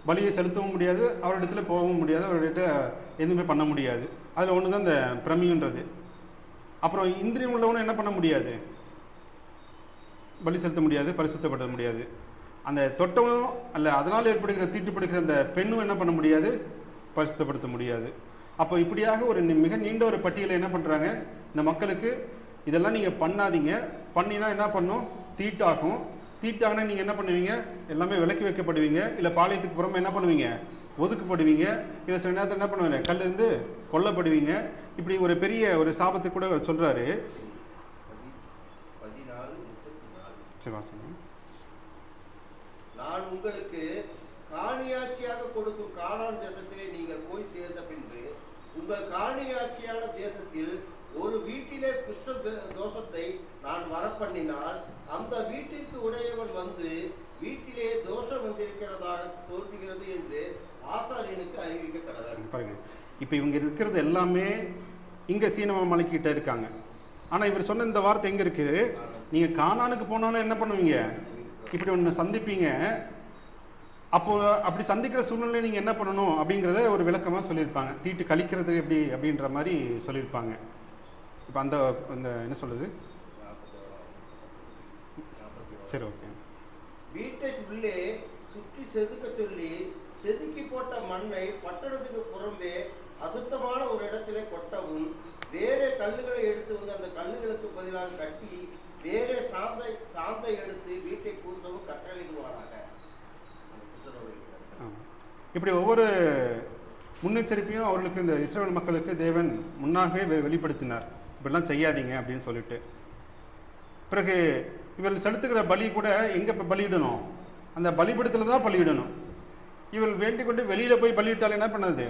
பலியை செலுத்தவும் முடியாது, அவரிடத்துல போகவும் முடியாது, அவர்கிட்ட எதுவுமே பண்ண முடியாது. அதில் ஒன்று தான் இந்த பிரமின்றது. அப்புறம் இந்திரியம் உள்ளவனும் என்ன பண்ண முடியாது, பலி செலுத்த முடியாது, பரிசுத்தப்படுத்த முடியாது. அந்த தொட்டவனும் அல்ல அதனால் ஏற்படுகிற தீட்டுப்படுகிற அந்த பெண்ணும் என்ன பண்ண முடியாது, பரிசுத்தப்படுத்த முடியாது. அப்போ இப்படியாக ஒரு மிக நீண்ட ஒரு பட்டியலை என்ன பண்ணுறாங்க இந்த மக்களுக்கு, இதெல்லாம் நீங்கள் பண்ணாதீங்க, பண்ணினா என்ன பண்ணும், தீட்டாகும். தீட்டாங்கன்னா நீங்கள் என்ன பண்ணுவீங்க? எல்லாமே விலக்கி வைக்கப்படுவீங்க. இல்லை பாளையத்துக்கு புறமே என்ன பண்ணுவீங்க? ஒதுக்கப்படுவீங்க. இல்லை சில நேரத்தில் என்ன பண்ணுவாங்க? கல்லிருந்து கொல்லப்படுவீங்க. இப்படி ஒரு பெரிய ஒரு சாபத்தை கூட சொல்கிறாரு. 14:34. சரி வாசிங்க. நான் உங்களுக்கு காணியாட்சியாக கொடுக்கும் கானான் தேசத்திலே நீங்கள் போய் சேர்ந்த பின்பு உங்கள் காணியாட்சியான தேசத்தில் ஒரு வீட்டிலே குஷ்ட தோஷத்தை நான் வரப்பண்ணினால் அந்த வீட்டிற்கு உடையவன் வந்து வீட்டிலே தோஷம் வந்திருக்கிறதாக தோன்றுகிறது என்று ஆசாரியனுக்கு அறிவிக்க கடவுள். பாருங்க, இப்போ இவங்க இருக்கிறது எல்லாமே இங்கே சீனமா மலைக்கிட்ட இருக்காங்க. ஆனால் இவர் சொன்ன இந்த வார்த்தை எங்கே இருக்குது? நீங்கள் கானானுக்கு போனாலும் என்ன பண்ணுவீங்க? இப்படி ஒன்று சந்திப்பீங்க. அப்போ அப்படி சந்திக்கிற சூழ்நிலை நீங்கள் என்ன பண்ணணும் அப்படிங்கிறத ஒரு விளக்கமாக சொல்லியிருப்பாங்க. தீட்டு கழிக்கிறது எப்படி அப்படின்ற மாதிரி சொல்லியிருப்பாங்க. இப்போ அந்த என்ன சொல்லுது? சரி, ஓகே. வீட்டை உள்ளே சுற்றி செதுக்க சொல்லி செதுக்கி போட்ட மண்ணை பட்டணத்துக்கு புறம்பே அசுத்தமான ஒரு இடத்திலே கொட்டவும், வேறே கல்லுகளை எடுத்து வந்து அந்த கல்லுகளுக்கு பதிலாக கட்டி வேறே சாந்தை எடுத்து வீட்டை பூசவும் கட்டளையிடுவாராக. இப்படி ஒவ்வொரு முன்னெச்சரிப்பையும் அவர்களுக்கு இந்த இஸ்ரவேல் மக்களுக்கு தேவன் முன்னாகவே வெளிப்படுத்தினார். இப்படிலாம் செய்யாதீங்க அப்படின்னு சொல்லிட்டு. பிறகு இவர்கள் செலுத்துகிற பலி கூட எங்கே பலியிடணும்? அந்த பலிபீடத்தில் தான் பலியிடணும். இவர்கள் வேண்டிக் கொண்டு வெளியில் போய் பலியிட்டால் என்ன பண்ணது?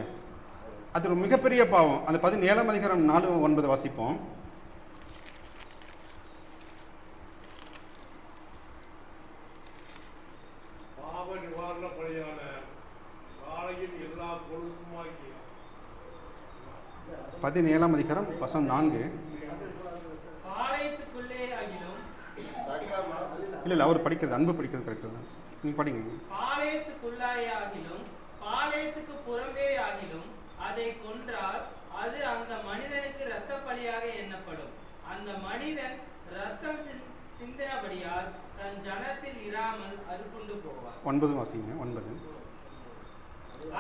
அது ஒரு மிகப்பெரிய பாவம். அந்த 17ஆம் அதிகாரம் 4-9 வாசிப்போம். பாவ நிவாரண பலியான காளையின் எல்லா பொருளுமாகிய 17ஆம் அதிகாரம் வசனம் 4. பாளையத்துக்குள்ளே ஆகிலும் இல்லை அவர் படிக்கிறது, அன்பு படிக்கிறது கரெக்டு தான். நீங்கள் படிங்க. பாளையத்துக்குள்ளாயே ஆகிலும் பாளையத்துக்கு புறம்பே ஆகிலும் அதை கொன்றால் அது அந்த மனிதனுக்கு இரத்த பலியாக எண்ணப்படும். அந்த மனிதன் இரத்தம் சிந்தினபடியால் தன் ஜனத்தில் இராமல் அறுப்புண்டு போவார். 9 வாசிங்க. 9.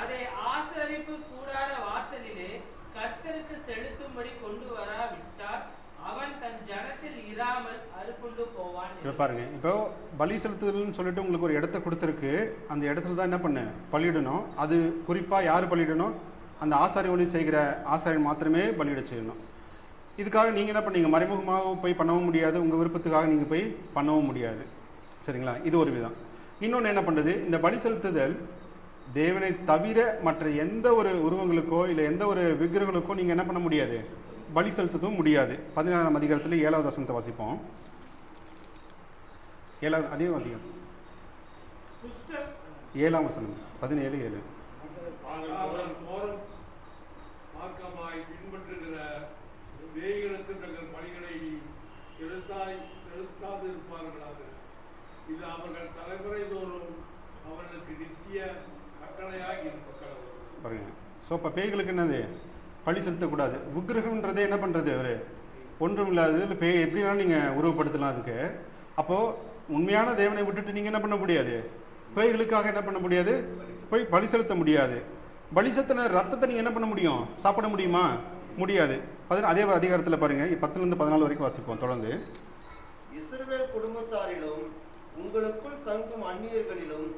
அதை ஆசரிப்பு கூடார வாசலிலே கர்த்தருக்கு செலுத்தும்படி கொண்டு வராவிட்டால் அவன் தன் ஜனத்தில் இராமல் அறுப்புண்டு போவான். இப்போ பாருங்க, இப்போ பலி செலுத்துதல்னு சொல்லிட்டு உங்களுக்கு ஒரு இடத்த கொடுத்துருக்கு. அந்த இடத்துல தான் என்ன பண்ணு பலியிடணும். அது குறிப்பாக யார் பலியிடணும்? அந்த ஆசாரி ஒளி செய்கிற ஆசாரியன் மாத்திரமே பலியிட செய்யணும். இதுக்காக நீங்கள் என்ன பண்ணீங்க? மறைமுகமாக போய் பண்ணவும் முடியாது. உங்கள் விருப்பத்துக்காக நீங்கள் போய் பண்ணவும் முடியாது. சரிங்களா? இது ஒரு விதம். இன்னொன்று என்ன பண்ணுறது? இந்த பலி செலுத்துதல் தேவனை தவிர மற்ற எந்த ஒரு உருவங்களுக்கோ இல்லை எந்த ஒரு விக்கிரகங்களுக்கோ நீங்கள் என்ன பண்ண முடியாது? பலி செலுத்தவும் முடியாது. 14ஆம் அதிகாரத்தில் 7வது வசனத்தை வாசிப்போம். 7வது அதே அதிகாரம் 7ஆம் வசனம் 17:7. மார்க்கமாய் பின்பற்றுகிற தேய்களுக்கு தங்கள் பணிகளை செலுத்தாது இருப்பார்களாக. இது அவர்கள் தலைமுறை தோறும் அவர்களுக்கு நிச்சய கட்டளையாகி இருக்கிறது. பாருங்க, ஸோ இப்போ பேய்களுக்கு என்னது? பலி செலுத்தக்கூடாது. விக்கிரகம்ன்றதே என்ன பண்ணுறது? ஒரு ஒன்றும் இல்லாதது. இல்லை பேய் எப்படி வேணாலும் நீங்கள் உருவப்படுத்தலாம் அதுக்கு. அப்போது உண்மையான தேவனை விட்டுட்டு நீங்கள் என்ன பண்ண முடியாது? பேய்களுக்காக என்ன பண்ண முடியாது? போய் பலி செலுத்த முடியாது. பலி செலுத்தின ரத்தத்தை நீங்கள் என்ன பண்ண முடியும்? சாப்பிட முடியுமா? முடியாது. அதே அதிகாரத்தில் பாருங்கள், 10-14 வரைக்கும் வாசிப்போம் தொடர்ந்து. இஸ்ரவேல் குடும்பத்தாரிலும் உங்களுக்குள் தங்கும் அந்நியர்களிலும்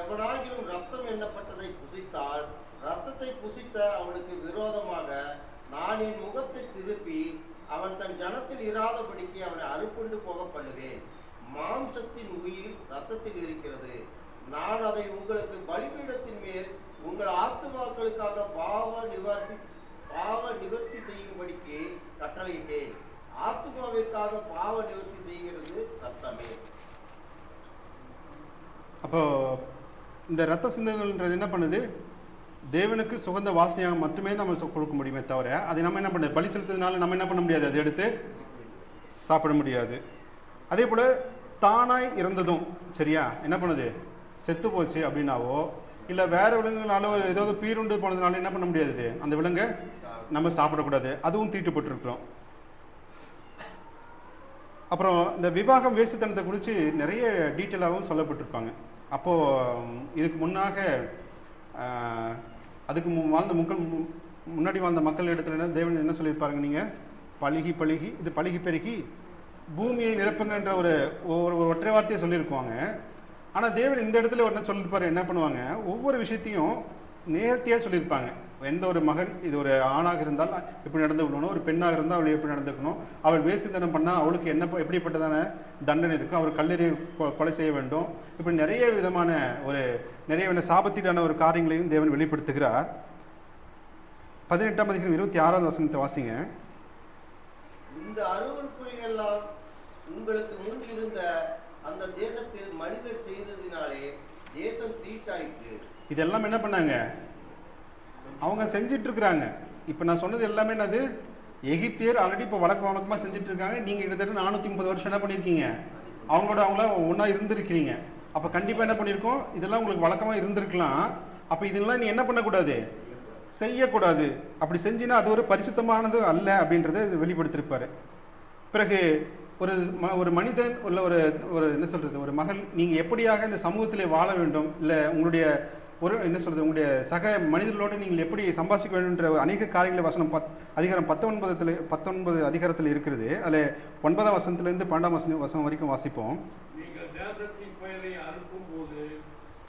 எவனாகிலும் ரத்தம் எண்ணப்பட்டதை புசித்தால் ரத்தத்தை புசித்த அவனுக்கு விரோதமாக நான் என் முகத்தை திருப்பி அவன் தன் ஜனத்தில் இராதபடிக்கு அவனை அறுப்புண்டு போக பண்ணுவேன். மாம்சத்தின் உயிர் ரத்தத்தில் இருக்கிறது. நான் அதை உங்களுக்கு பலிபீடத்தின் மேல் உங்கள் ஆத்துமாக்களுக்காக பாவ நிவர்த்தி செய்யும்படிக்கு கட்டளையிட்டேன். ஆத்துமாவிற்காக பாவ நிவர்த்தி செய்கிறது ரத்தமே. அப்போ இந்த ரத்த சிந்தனைன்றது என்ன பண்ணுது? தேவனுக்கு சுகந்த வாசனையாக மட்டுமே நம்ம கொடுக்க முடியுமே தவிர அதை நம்ம என்ன பண்ணுறது? பலி செலுத்ததுனால நம்ம என்ன பண்ண முடியாது? அதை எடுத்து சாப்பிட முடியாது. அதே போல் தானாய் இறந்ததும் சரியா என்ன பண்ணுது? செத்து போச்சு அப்படின்னாவோ இல்லை வேறு விலங்குகளாலோ ஏதாவது பீருண்டு போனதுனால என்ன பண்ண முடியாது? அந்த விலங்கை நம்ம சாப்பிடக்கூடாது. அதுவும் தீட்டுப்பட்டிருக்கிறோம். அப்புறம் இந்த விவாகம் வேசித்தனத்தை குறித்து நிறைய டீட்டெயிலாகவும் சொல்லப்பட்டிருப்பாங்க. அப்போது இதுக்கு முன்னாக அதுக்கு வாழ்ந்த முன்னாடி வாழ்ந்த மக்கள் இடத்துல என்ன தேவன் என்ன சொல்லியிருப்பாருங்க? நீங்கள் பழுகி இது பழுகி பெருகி பூமியை நிரப்புங்கன்ற ஒரு ஒரு ஒற்றை வார்த்தையை சொல்லியிருக்குவாங்க. ஆனால் தேவன் இந்த இடத்துல என்ன சொல்லியிருப்பாரு, என்ன பண்ணுவாங்க, ஒவ்வொரு விஷயத்தையும் நேர்த்தியாக சொல்லியிருப்பாங்க. எந்த ஒரு மகன், இது ஒரு ஆணாக இருந்தால் எப்படி நடந்துக்கணும், ஒரு பெண்ணாக இருந்தால் அவள் எப்படி நடந்துக்கணும், அவள் வேசித்தனம் பண்ணால் அவளுக்கு என்ன எப்படிப்பட்டதான தண்டனை இருக்கும், அவர் கல்லெறி கொலை செய்ய வேண்டும், இப்படி நிறைய விதமான நிறைய சாபத்தீடான ஒரு காரியங்களையும் தேவன் வெளிப்படுத்துகிறார். 18ஆம் அதிகாரம் 26வது வசனத்தை வாசிங்க. இந்த அருவருப்புகளெல்லாம் உங்களுக்கு முன் இருந்த அந்த தேசத்தில் மனிதர் செய்ததினாலே தேசம் தீட்டாயிற்று. இதெல்லாம் என்ன பண்ணாங்க, அவங்க செஞ்சிட்டு இருக்கிறாங்க. இப்போ நான் சொன்னது எல்லாமே என்னது, எகிப்தியர் ஆல்ரெடி இப்போ வழக்கமாக செஞ்சுட்டு இருக்காங்க. நீங்கள் கிட்டத்தட்ட 430 வருஷம் என்ன பண்ணியிருக்கீங்க, அவங்கள ஒன்றா இருந்திருக்கிறீங்க. அப்போ கண்டிப்பாக என்ன பண்ணியிருக்கோம், இதெல்லாம் உங்களுக்கு வழக்கமாக இருந்திருக்கலாம். அப்போ இதெல்லாம் நீ என்ன பண்ணக்கூடாது, செய்யக்கூடாது. அப்படி செஞ்சினா அது ஒரு பரிசுத்தமானது அல்ல அப்படின்றத வெளிப்படுத்திருப்பாரு. பிறகு ஒரு மனிதன் உள்ள ஒரு என்ன சொல்கிறது, ஒரு மகள் நீங்கள் எப்படியாக இந்த சமூகத்தில் வாழ வேண்டும், இல்லை உங்களுடைய என்ன சொல்கிறது, உங்களுடைய சக மனிதர்களோடு நீங்கள் எப்படி சம்பாதிக்க வேண்டும்ன்ற அநேக காரியங்களை வசனம் அதிகாரம் 19 அதிகாரத்தில் இருக்கிறது. அதில் 9ஆம் வசனத்திலிருந்து 12ஆம் வசனம் வரைக்கும் வாசிப்போம். நீங்கள் தேசத்தின் பெயரை அறுக்கும் போது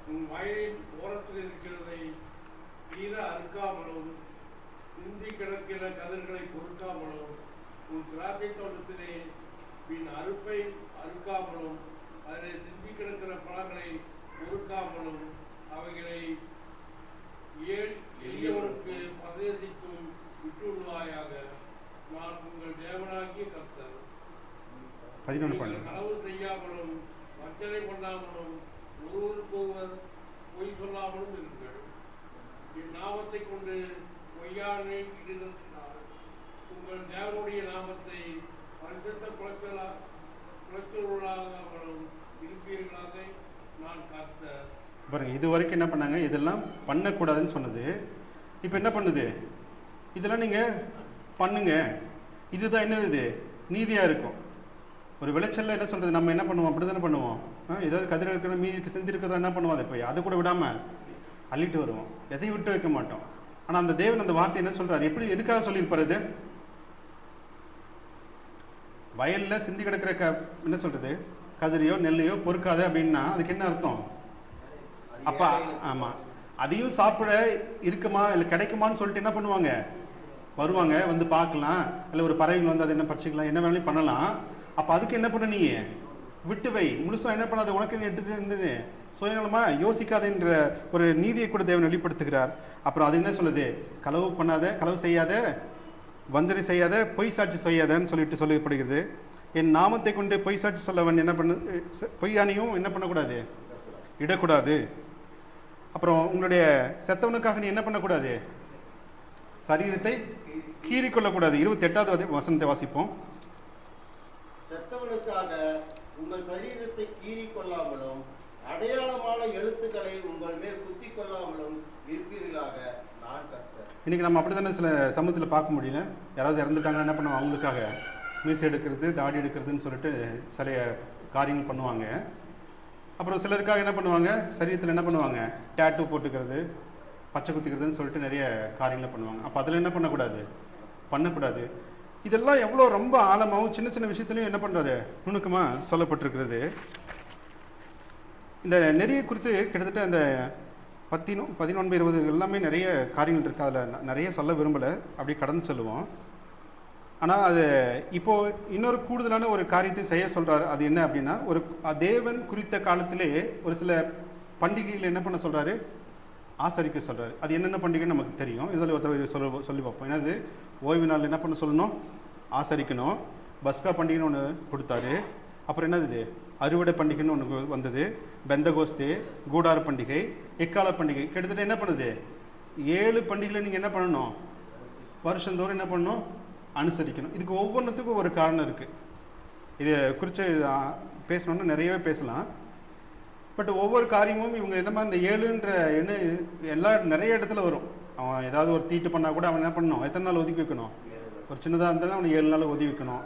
உன் வயலின் ஓரத்தில் இருக்கிறதை ஈர அறுக்காமலும் சிந்தி கிடக்கிற கதிர்களை பொறுக்காமலும் உன் திராட்சை தோட்டத்திலே பின் அறுப்பை அறுக்காமலும் அதில் சிந்தி கிடக்கிற பழங்களை பொறுக்காமலும் அவைகளை எளியவனுக்கு பிரதேசிக்கும் விட்டுவிடுவாயாக. நான் உங்கள் தேவனாகிய கர்த்தர். 11 களவு செய்யாமலும் வஞ்சனை பண்ணாமலும் ஒருவருக்கொருவர் பொய் சொல்லாமலும் இருங்கள். என் நாமத்தை கொண்டு பொய்யானை இடுதலினால் உங்கள் தேவனுடைய நாமத்தை பரிசுத்த குலைச்சலாகாமலும் இருப்பீர்களாக. நான் கர்த்தர். பாருங்க, இது வரைக்கும் என்ன பண்ணாங்க, இதெல்லாம் பண்ணக்கூடாதுன்னு சொன்னது. இப்போ என்ன பண்ணுது, இதெல்லாம் நீங்கள் பண்ணுங்க, இதுதான் என்னது, இது நீதியாக இருக்கும். ஒரு விளைச்சலில் என்ன சொல்கிறது, நம்ம என்ன பண்ணுவோம், அப்படி தானே பண்ணுவோம். ஏதாவது கதிர இருக்கிற மீதி சிந்தி இருக்கிறதா என்ன பண்ணுவோம், அதை போய் அதை கூட விடாமல் அள்ளிட்டு வருவோம், எதையும் விட்டு வைக்க மாட்டோம். ஆனால் அந்த தேவன் அந்த வார்த்தை என்ன சொல்கிறார், எப்படி எதுக்காக சொல்லியிருப்பார், இது வயலில் சிந்தி கிடக்கிற என்ன சொல்கிறது, கதிரையோ நெல்லையோ பொறுக்காது அப்படின்னா அதுக்கு என்ன அர்த்தம். அப்பா ஆமாம், அதையும் சாப்பிட இருக்குமா இல்லை கிடைக்குமான்னு சொல்லிட்டு என்ன பண்ணுவாங்க, வருவாங்க, வந்து பார்க்கலாம், இல்லை ஒரு பறவைகள் வந்து அதை என்ன பறிச்சிக்கலாம், என்ன வேணாலும் பண்ணலாம். அப்போ அதுக்கு என்ன பண்ண, நீ விட்டு வை, முழுசாக என்ன பண்ணாத, உனக்கு எடுத்து இருந்தது சுயநலமாக யோசிக்காதுன்ற ஒரு நீதியை கூட தேவன் வெளிப்படுத்துகிறார். அப்புறம் அது என்ன சொல்லுது, களவு பண்ணாத, களவு செய்யாத, வஞ்சனை செய்யாத, பொய் சாட்சி செய்யாதன்னு சொல்லிட்டு சொல்லப்படுகிறது. என் நாமத்தை கொண்டு பொய் சாட்சி சொல்லவன் என்ன பண்ணு, பொய்யானையும் என்ன பண்ணக்கூடாது, இடக்கூடாது. அப்புறம் உங்களுடைய செத்தவனுக்காக நீ என்ன பண்ணக்கூடாது, சரீரத்தை கீறிக்கொள்ளக்கூடாது. 28வது வசனத்தை வாசிப்போம். செத்தவனுக்காக உங்கள் சரீரத்தை கீறிக்கொள்ளாமலும் அடையாளமான எழுத்துக்களை உங்கள் மேல் குத்தி கொள்ளாமலும் இருப்பீர்களாக. நான் கர்த்தர். இன்னைக்கு நம்ம அப்படி தானே சில சமூகத்தில் பார்க்க முடியல, யாராவது இறந்துட்டாங்கன்னா என்ன பண்ணுவோம், அவங்களுக்காக மீசை எடுக்கிறது, தாடி எடுக்கிறதுன்னு சொல்லிட்டு சில காரியங்கள் பண்ணுவாங்க. அப்புறம் சிலருக்காக என்ன பண்ணுவாங்க, சரீரத்தில் என்ன பண்ணுவாங்க, டேட்டூ போட்டுக்கிறது, பச்சை குத்திக்கிறதுன்னு சொல்லிட்டு நிறைய காரியங்களை பண்ணுவாங்க. அப்போ அதில் என்ன பண்ணக்கூடாது. இதெல்லாம் எவ்வளோ ரொம்ப ஆழமாகவும் சின்ன சின்ன விஷயத்துலையும் என்ன பண்ணுறாரு, நுணுக்கமாக சொல்லப்பட்டிருக்கிறது. இந்த நெறியை குறித்து கிட்டத்தட்ட அந்த 11, 20 எல்லாமே நிறைய காரியங்கள் இருக்குது. அதில் நிறைய சொல்ல விரும்பலை, அப்படியே கடந்து சொல்லுவோம். ஆனால் அது இப்போது இன்னொரு கூடுதலான ஒரு காரியத்தை செய்ய சொல்கிறாரு. அது என்ன அப்படின்னா, ஒரு தேவன் குறித்த காலத்திலே ஒரு சில பண்டிகைகள் என்ன பண்ண சொல்கிறாரு, ஆசரிக்க சொல்கிறாரு. அது என்னென்ன பண்டிகைன்னு நமக்கு தெரியும். இதில் ஒருத்தர் சொல்லி பார்ப்போம். என்னது, ஓய்வு நாள் என்ன பண்ண சொல்லணும், ஆசரிக்கணும். பஸ்கா பண்டிகைன்னு ஒன்று கொடுத்தாரு. அப்புறம் என்னது, அறுவடை பண்டிகைன்னு ஒன்று வந்தது. பெந்தகோஸ்தே, கூடார பண்டிகை, எக்கால பண்டிகை. கிட்டத்தட்ட என்ன பண்ணுது, 7 பண்டிகைகளை நீங்கள் என்ன பண்ணணும், வருஷந்தோறும் என்ன பண்ணணும், அனுசரிக்கணும். இதுக்கு ஒவ்வொன்றுத்துக்கும் ஒரு காரணம் இருக்குது. இதை குறித்து பேசணுன்னா நிறையவே பேசலாம். பட் ஒவ்வொரு காரியமும் இவங்க என்னமா இந்த 7ன்ற எண்ணம் நிறைய இடத்துல வரும். அவன் ஏதாவது ஒரு தீட்டு பண்ணால் கூட அவன் என்ன பண்ணணும், எத்தனை நாள் ஒதுக்கி வைக்கணும், ஒரு சின்னதாக இருந்தாலும் அவனை 7 நாள் ஒதுக்கி வைக்கணும்.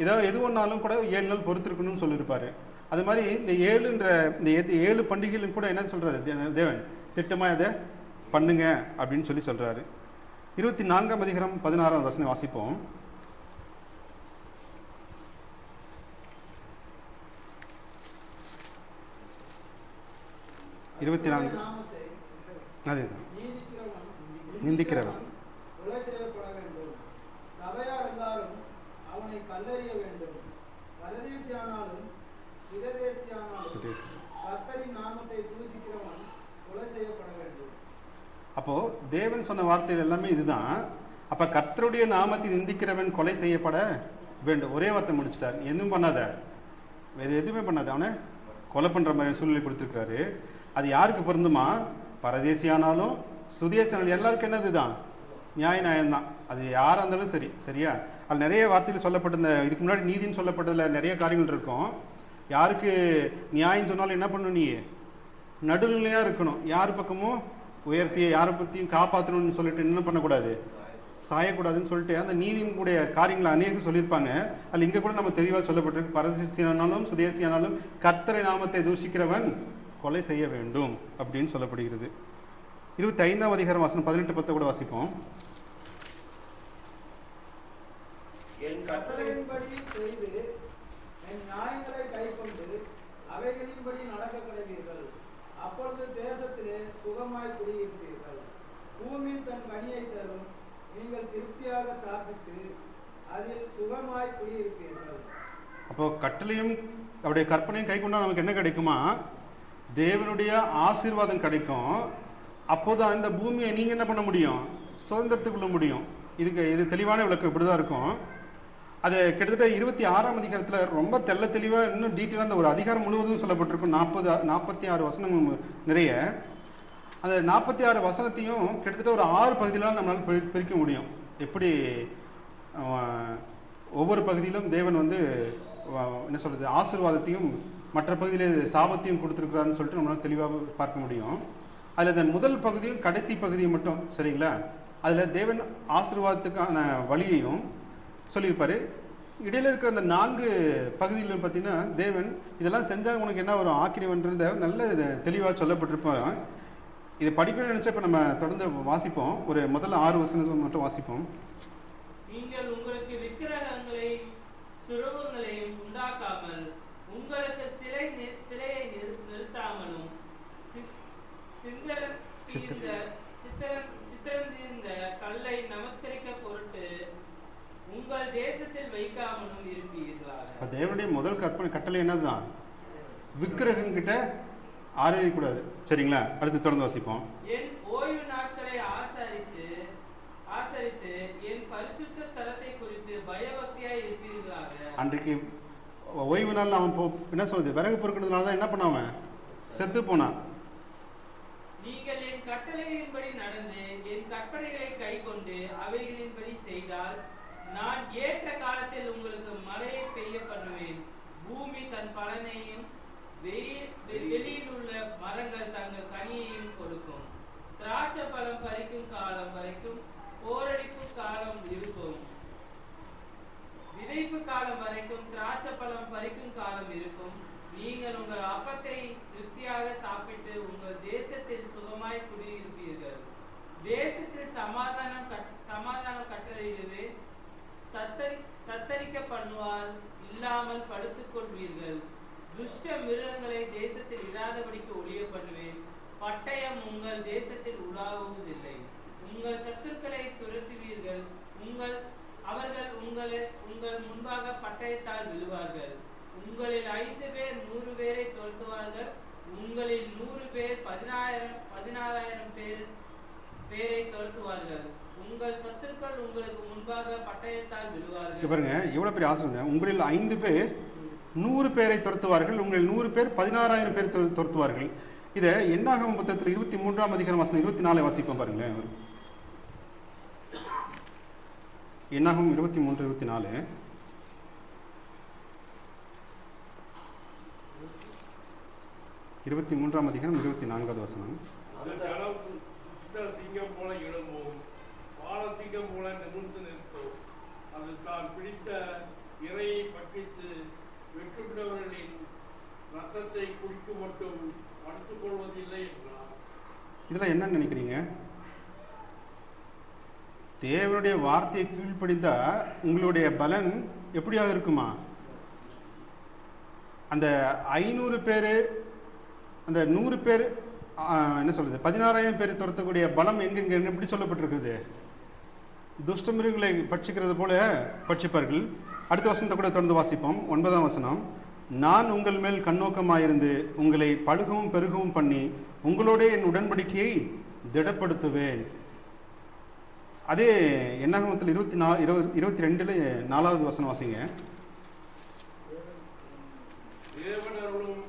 ஏதாவது எது ஒன்றாலும் கூட 7 நாள் பொறுத்திருக்கணும்னு சொல்லியிருப்பார். அது மாதிரி இந்த 7 பண்டிகைகளும் கூட என்ன சொல்கிறாரு தேவன், திட்டமாக இதை பண்ணுங்க அப்படின்னு சொல்கிறாரு. 24ஆம் அதிகாரம் 16ஆம் வசனம் வாசிப்போம். 24. நாமத்தை அதேதான். நிந்திக்கிறவன் நிந்திக்கிறவன் கொலை செய்யப்பட வேண்டும். சபையார் எல்லாரும் அவனை கல்லெறிய வேண்டும். பரதேசியானாலும் சிததேசியானாலும் சுதேஷ். கர்த்தரின் நாமத்தை தூஷிக்கிறவன் கொலை செய்யப்பட வேண்டும். அப்போது தேவன் சொன்ன வார்த்தைகள் எல்லாமே இதுதான். அப்போ கர்த்தருடைய நாமத்தை நிந்திக்கிறவன் கொலை செய்யப்பட வேண்டும். ஒரே வார்த்தை முடிச்சிட்டார். எதுவும் பண்ணாத, வேறு எதுவுமே பண்ணாத, அவனை கொலை பண்ணுற மாதிரி சூழ்நிலை கொடுத்துருக்காரு. அது யாருக்கு பொருந்துமா? பரதேசியானாலும் சுதேசியானாலும் எல்லாருக்கும் என்னது தான்? நியாயம்தான். அது யாராக இருந்தாலும் சரி. சரியா? அது நிறைய வார்த்தைகள் சொல்லப்பட்டிருந்த, இதுக்கு முன்னாடி நீதின்னு சொல்லப்பட்டதில் நிறைய காரியங்கள் இருக்கும். யாருக்கு நியாயம் சொன்னாலும் என்ன பண்ணணும்? நீ நடுநிலையாக இருக்கணும். யார் பக்கமும் உயர்த்திய யாரை பற்றியும் காப்பாற்றணும்னு சொல்லிட்டு என்ன பண்ணக்கூடாது? சாயக்கூடாதுன்னு சொல்லிட்டு அந்த நீதியின் கூடிய காரியங்களை அநேகம் சொல்லியிருப்பாங்க. அதில் இங்கே கூட நம்ம தெளிவாக சொல்லப்பட்டிருக்கு. பரதேசியானாலும் சுதேசியானாலும் கர்த்தரை நாமத்தை தூஷிக்கிறவன் கொலை செய்ய வேண்டும் அப்படின்னு சொல்லப்படுகிறது. 25ஆம் அதிகாரம் வசனம் 18-10 கூட வாசிப்போம். என் கட்டளை கட்டளையின்படி செய்து என் நியாயங்களை கைக்கொண்டு அவைகளின்படி நடக்க கடவீர்கள். அப்பொழுது தேசத்திலே சுகமாய் குடியிருப்பீர்கள். பூமி தன் கனியை தரும். நீங்கள் திருப்தியாக சாப்பிட்டு அதில் சுகமாய் குடியிருப்பீர்கள். அப்போது கட்டளையும் அவருடைய கற்பனையும் கை கொண்டா நமக்கு என்ன கிடைக்குமா? தேவனுடைய ஆசீர்வாதம் கிடைக்கும். அப்போது அந்த பூமியை நீங்கள் என்ன பண்ண முடியும்? சுதந்திரத்துக்குள்ள முடியும். இது தெளிவான விளக்கம் இப்படி தான் இருக்கும். அது கிட்டத்தட்ட 26ஆம் அதிகாரத்தில் ரொம்ப தெளிவாக இன்னும் டீட்டெயிலாக அந்த ஒரு அதிகாரம் முழுவதும் சொல்லப்பட்டிருக்கும். 46 வசனங்கள் நிறைய. அந்த 46 வசனத்தையும் கிட்டத்தட்ட ஒரு 6 பகுதியிலாம் நம்மளால் பிரிக்க முடியும். எப்படி ஒவ்வொரு பகுதியிலும் தேவன் வந்து என்ன சொல்கிறது, ஆசீர்வாதத்தையும் மற்ற பகுதியில் சாபத்தையும் கொடுத்துருக்குறாருன்னு சொல்லிட்டு நம்மளால் தெளிவாக பார்க்க முடியும். அதில் இந்த முதல் பகுதியும் கடைசி பகுதியும் மட்டும், சரிங்களா, அதில் தேவன் ஆசீர்வாதத்துக்கான வழியையும் சொல்லியிருப்பார். இடையில் இருக்கிற அந்த 4 பகுதியில் பார்த்தீங்கன்னா தேவன் இதெல்லாம் செஞ்சால் உனக்கு என்ன வரும், ஆக்கிரவன்றத நல்ல தெளிவாக சொல்லப்பட்டிருப்பார். இதை படிக்கணும்னு நினச்சா இப்போ நம்ம தொடர்ந்து வாசிப்போம். ஒரு முதல்ல 6 வசனங்கள் மட்டும் வாசிப்போம். நீங்கள் உங்களுக்கு விக்கிரகங்களையும் சுரூபங்களையும் உண்டாக்காமல் உங்களுக்கு சிலையை நிறுத்தாமலும் சித்திரந்தீர்ந்த கல்லை நமஸ்கரிக்க பொருட்டு உங்கள் தேசத்தில் வைக்காமலும் இருப்பீர்களாக. இப்போ தேவனுடைய முதல் கட்டளை என்னதுதான்? விக்கிரகங்கிட்ட ஆராதிக்கூடாது. சரிங்களா? அடுத்து தொடர்ந்து வாசிப்போம். என் ஓய்வு நாட்களை ஆசரித்து என் பரிசுத்த ஸ்தலத்தை குறித்து பயபக்தியாய் இருப்பீர்களாக. அன்றைக்கு ஓய்வு நாள் அவன் என்ன சொல்றது, விறகு பொறுக்கிறதுனால தான் என்ன பண்ணாவன் செத்து போனான். நீங்கள் என் கட்டளைகளின்படி நடந்து என் கற்பனைகளை கை கொண்டு அவைகளின்படி செய்தால் நான் ஏற்ற காலத்தில் உங்களுக்கு மழையை பெய்ய பண்ணுவேன். பூமி தன் பலனையும் வெளியில் உள்ள மரங்கள் தங்கள் கனியையும் கொடுக்கும். திராட்சை பழம் பறிக்கும் காலம் வரைக்கும் போரடிப்பு காலம் இருக்கும். விதைப்பு காலம் வரைக்கும் திராட்சை பழம் பறிக்கும் காலம் இருக்கும். நீங்கள் உங்கள் அப்பத்தை திருப்தியாக சாப்பிட்டு உங்கள் தேசத்தில் சுகமாய் குடியிருப்பீர்கள். தேசத்தில் சமாதானம் கட்டளையிடுவே. தத்தரிக்க பண்ணுவார் இல்லாமல் படுத்துக் கொள்வீர்கள். துஷ்ட மிருகங்களை தேசத்தில் இராதபடிக்கு ஒழிய பண்ணுவேன். பட்டயம் உங்கள் தேசத்தில் உலாவுவதில்லை. உங்கள் சத்துருக்களை துரத்துவீர்கள். அவர்கள் உங்கள் முன்பாக பட்டயத்தால் விழுவார்கள். உங்களில் 5 பேர் 100 பேரை துரத்துவார்கள். உங்களில் 100 பேர் 16,000 பேரை துரத்துவார்கள். உங்கள் சத்துருக்கள் உங்களுக்கு முன்பாக பட்டயத்தால் விழுவார்கள். பாருங்க எவ்வளவு பெரிய ஆசீர்வாதம். உங்களில் 5 பேர் 100 பேரை துரத்துவார்கள். உங்களில் 100 பேர் 16,000 பேர் துரத்துவார்கள். இதை என்னாகமம் புத்தகத்தில் 23ஆம் அதிகாரம் வசனம் 24 வாசிப்போம் பாருங்களேன். என்னாகமம் 23:24. இருபத்தி அதிகாரம் 24வது வசனம். சிங்கம் போல எழும்பும், பாலசிங்கம் போல நிமிர்ந்து நிற்கும். அது தான் பிடித்த இறையை பற்றித்து வெட்டுவிடவர்களின் ரத்தத்தை குடிக்க மட்டும் படுத்துக் கொள்வதில்லை என்றார். இதில் என்ன நினைக்கிறீங்க? தேவனுடைய வார்த்தையை கீழ்ப்படிந்தா உங்களுடைய பலன் எப்படியாக இருக்குமா? அந்த 500 பேர், அந்த 100 பேர் என்ன சொல்கிறது, 16,000 பேர் துரத்தக்கூடிய பலம் எங்கெங்க எப்படி சொல்லப்பட்டிருக்குது? துஷ்ட மிருகங்களை பட்சிக்கிறது போல பட்சிப்பார்கள். அடுத்த வசனத்தை கூட தொடர்ந்து வாசிப்போம். 9ஆம் வசனம். நான் உங்கள் மேல் கண்ணோக்கமாயிருந்து உங்களை பழுகவும் பெருகவும் பண்ணி உங்களோட என் உடன்படிக்கையை திடப்படுத்துவேன். அதே என்னாகமத்தில் 22 4வது வசனம் வாசிங்க. தேவனருளும்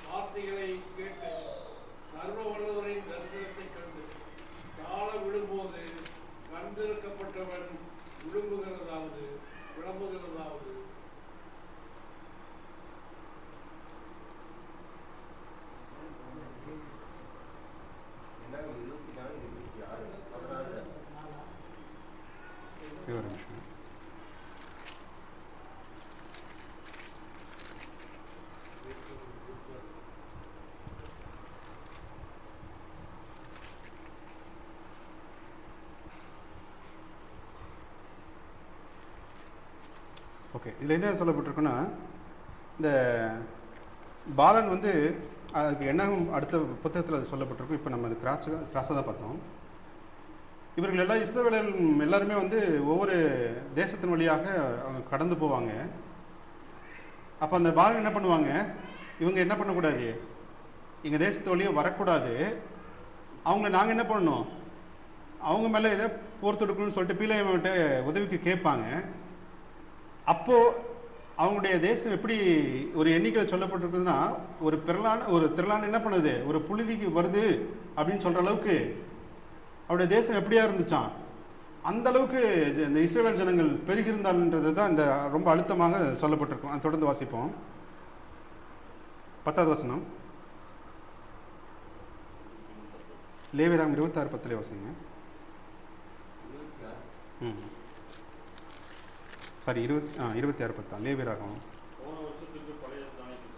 வார்த்தைகளை கேட்டு சர்வ வல்லவரின் தரிசனத்தை கண்டு கால விழும்போது கண்டிருக்கப்பட்டவன் விளம்புகிறதாவது என்ன 24 26 16 ஒரு நிமிஷம். ஓகே, இதில் என்ன சொல்லப்பட்டிருக்குன்னா, இந்த பாலன் வந்து அதுக்கு என்ன அடுத்த புத்தகத்தில் அது சொல்லப்பட்டிருக்கும். இப்போ நம்ம அது கிராஸாக தான் பார்த்தோம். இவர்கள் எல்லாம் இஸ்ரவேலர்கள் எல்லாருமே வந்து ஒவ்வொரு தேசத்தின் வழியாக அவங்க கடந்து போவாங்க. அப்போ அந்த பாலன் என்ன பண்ணுவாங்க, இவங்க என்ன பண்ணக்கூடாது, எங்கள் தேசத்து வழியாக வரக்கூடாது, அவங்கள நாங்கள் என்ன பண்ணணும், அவங்க மேலே எதை போர் தொடுக்கணும்னு சொல்லிட்டு பீலையம்கிட்ட உதவிக்கு கேட்பாங்க. அப்போது அவங்களுடைய தேசம் எப்படி ஒரு எண்ணிக்கையில் சொல்லப்பட்டிருக்குதுன்னா, ஒரு திரளான என்ன பண்ணுது, ஒரு புழுதிக்கு வருது அப்படின்னு சொல்கிற அளவுக்கு அவருடைய தேசம் எப்படியா இருந்துச்சான், அந்த அளவுக்கு இந்த இஸ்ரவேல் ஜனங்கள் பெருகியிருந்தாள்ன்றது தான் இந்த ரொம்ப அழுத்தமாக சொல்லப்பட்டிருக்கும். அதை தொடர்ந்து வாசிப்போம். 10வது வசனம். லேவியராகமம் 26:10 வாசிங்க. சாரி 26:10 லேவியராகமம். போன வருஷத்துக்கு பழைய தானியத்தை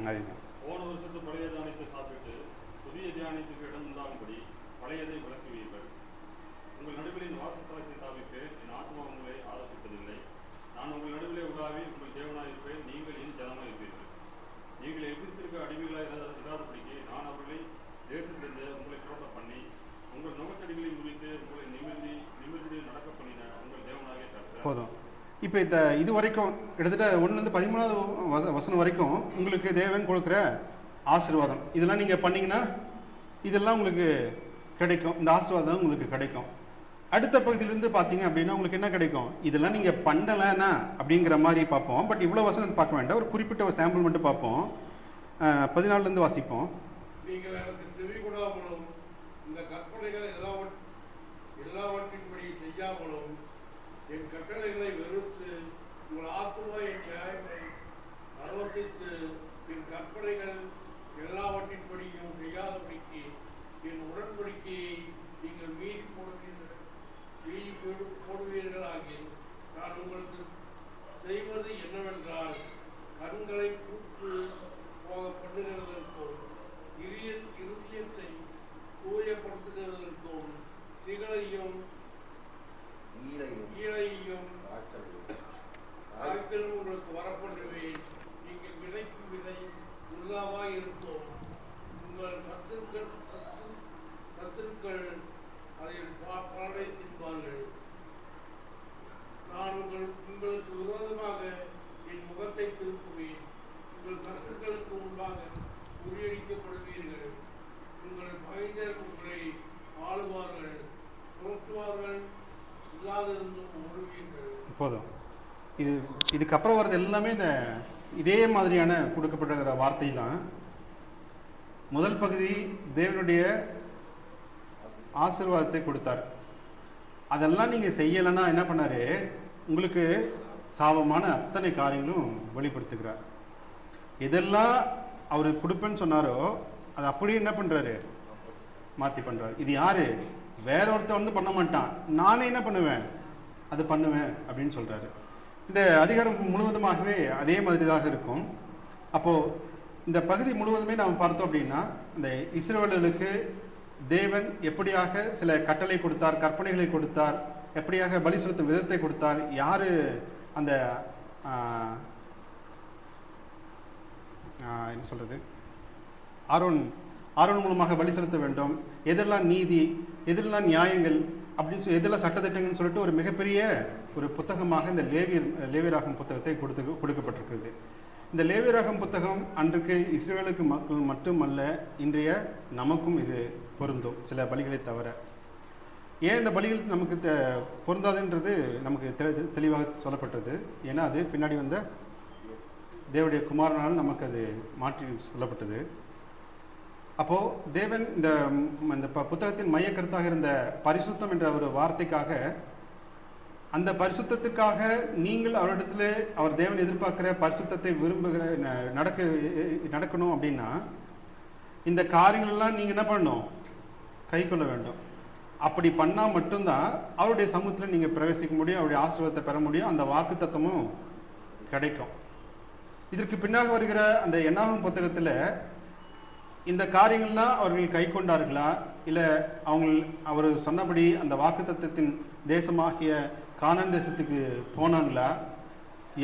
அதுதான். போன வருஷத்து பழைய தானியத்தை சாப்பிட்டு புதிய தியானத்துக்கு இடம் உண்டாகும்படி பழையதை விளக்குவீர்கள். உங்கள் நடுவில் வாசஸ்தலத்தை ஸ்தாபிக்க என் ஆத்மா உங்களை ஆலோசிப்பதில்லை. நான் உங்கள் நடுவிலே உலாவி உங்கள் தேவனாயிருப்பேன், நீங்கள் என் ஜனமாயிருப்பீர்கள். நீங்கள் எகிப்திற்கு அடிமைகளாக இராதபடிக்கு நான் அவர்களை தேசத்திலிருந்து உங்களை புறப்பட பண்ணி உங்கள் நுகத்தடிகளை முறித்து உங்களை நிமிர்ந்து நடக்க பண்ணின உங்கள் தேவனாகிய கர்த்தர். போதும். இப்போ இது வரைக்கும் கிட்டத்தட்ட 1லேருந்து 13வது வசனம் வரைக்கும் உங்களுக்கு தேவன் கொடுக்குற ஆசீர்வாதம், இதெல்லாம் நீங்கள் பண்ணிங்கன்னா இதெல்லாம் உங்களுக்கு கிடைக்கும், இந்த ஆசீர்வாதம் உங்களுக்கு கிடைக்கும். அடுத்த பகுதியிலேருந்து பார்த்தீங்க அப்படின்னா உங்களுக்கு என்ன கிடைக்கும், இதெல்லாம் நீங்கள் பண்ணலைன்னா அப்படிங்கிற மாதிரி பார்ப்போம். பட் இவ்வளோ வசனத்தை பார்க்க வேண்டாம், ஒரு குறிப்பிட்ட ஒரு சாம்பிள் மட்டும் பார்ப்போம். 14லேருந்து வாசிப்போம். நீங்கள் எனக்கு செவி கொடாமலும் இந்த கற்பனைகள் எல்லாவற்றின்படி செய்யாமலும் என் கட்டளைகளை வெறுத்து உங்கள் ஆத்மா என் நியாயங்களை ஆலோசித்து என் கற்பனைகள் எல்லாவற்றின்படியும் செய்யாதபடிக்கு என் உடன்படிக்கையை நீங்கள் மீறி போடுவீர்களாகி நான் உங்களுக்கு செய்வது என்னவென்றால் கண்களை கூத்து போக பண்ணுகிறதற்கும் இருதயத்தை தூயப்படுத்துகிறதற்கும் திகழையும் ஈழையும் ஆய்த்தலும் உங்களுக்கு வரப்பண்ணுவேன். நீங்கள் விதைக்கும் விதை உருதாவாய் இருக்கும். உங்கள் சத்துருக்கள் அதில் பலனை தின்பார்கள். நான் உங்களுக்கு விரோதமாக என் முகத்தை திருப்புவேன். உங்கள் சத்துருக்களுக்கு முன்பாக முறியடிக்கப்படுவீர்கள். உங்கள் பகைஞர் உங்களை ஆளுவார்கள், துரத்துவார்கள், இல்லாதிருந்தும் ஓடுவீர்கள். போதும். இதுக்கப்புறம் வர்றது எல்லாமே இதே மாதிரியான கொடுக்கப்பட்ட வார்த்தை தான். முதல் பகுதி தேவனுடைய ஆசீர்வாதத்தை கொடுத்தார். அதெல்லாம் நீங்கள் செய்யலைன்னா என்ன பண்ணார், உங்களுக்கு சாபமான அத்தனை காரியங்களும் வெளிப்படுத்துகிறார். எதெல்லாம் அவர் கொடுப்பேன்னு சொன்னாரோ அதை அப்படியே என்ன பண்ணுறாரு, மாற்றி பண்ணுறாரு. இது யார், வேற ஒருத்தர் வந்து பண்ண மாட்டான், நானே என்ன பண்ணுவேன், அது பண்ணுவேன் அப்படின்னு சொல்கிறாரு. இந்த அதிகாரம் முழுவதுமாகவே அதே மாதிரிதாக இருக்கும். அப்போது இந்த பகுதி முழுவதுமே நாம் பார்த்தோம் அப்படின்னா, இந்த இஸ்ரவேலர்களுக்கு தேவன் எப்படியாக சில கட்டளை கொடுத்தார், கற்பனைகளை கொடுத்தார், எப்படியாக பலி செலுத்தும் விதத்தை கொடுத்தார், யார் அந்த என்ன சொல்கிறது, ஆரோன் மூலமாக பலி செலுத்த வேண்டும், எதெல்லாம் நீதி, எதெல்லாம் நியாயங்கள் அப்படின்னு எதெல்லாம் சட்டத்திட்டங்கள்னு சொல்லிட்டு ஒரு மிகப்பெரிய ஒரு புத்தகமாக இந்த லேவியராகம் புத்தகத்தை கொடுக்கப்பட்டிருக்கிறது. இந்த லேவியராகம் புத்தகம் அன்றைக்கு இஸ்ரேலுக்கு மக்கள் மட்டுமல்ல, இன்றைய நமக்கும் இது பொருந்தும், சில பலிகளை தவிர. ஏன் இந்த பலிகள் நமக்கு பொருந்தாதுன்றது நமக்கு தெளிவாக சொல்லப்பட்டது. ஏன்னா அது பின்னாடி வந்த தேவனுடைய குமாரனால் நமக்கு அது மாற்றி சொல்லப்பட்டது. அப்போது தேவன் இந்த புத்தகத்தின் மைய கருத்தாக இருந்த பரிசுத்தம் என்ற ஒரு வார்த்தைக்காக, அந்த பரிசுத்தத்திற்காக நீங்கள் அவரிடத்துல அவர் தேவன் எதிர்பார்க்குற பரிசுத்தத்தை விரும்புகிற நடக்கணும் அப்படின்னா இந்த காரியங்களெல்லாம் நீங்கள் என்ன பண்ணணும்? கை கொள்ள வேண்டும். அப்படி பண்ணால் மட்டும்தான் அவருடைய சமூகத்தில் நீங்கள் பிரவேசிக்க முடியும், அவருடைய ஆசீர்வாதத்தை பெற முடியும், அந்த வாக்கு தத்தமும் கிடைக்கும். இதற்கு பின்னாக வருகிற அந்த என்னாகும் புத்தகத்தில் இந்த காரியங்கள்லாம் அவர்கள் கை கொண்டார்களா, இல்லை அவர் சொன்னபடி அந்த வாக்கு தத்தத்தின் தேசமாகிய கானான் தேசத்துக்கு போனாங்களா,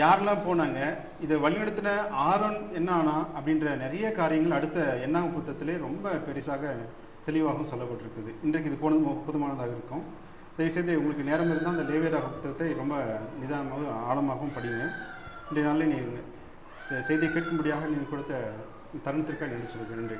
யாரெல்லாம் போனாங்க, இதை வழிநடத்தின ஆரோன் என்ன ஆனா அப்படின்ற நிறைய காரியங்கள் அடுத்த என்னாகும் புத்தகத்திலே ரொம்ப பெருசாக தெளிவாகவும் சொல்லப்பட்டிருக்குது. இன்றைக்கு இது போதுமானதாக இருக்கும். தயவுசெய்து உங்களுக்கு நேரம் இருந்தால் அந்த லேவியராக புத்தகத்தை ரொம்ப நிதானமாகவும் ஆழமாகவும் படிங்க. இன்றைய நாளில் செய்தியை கேட்கும்படியாக நீங்கள் கொடுத்த தருணத்திற்காக நன்றி சொல்லுங்கள். நன்றி.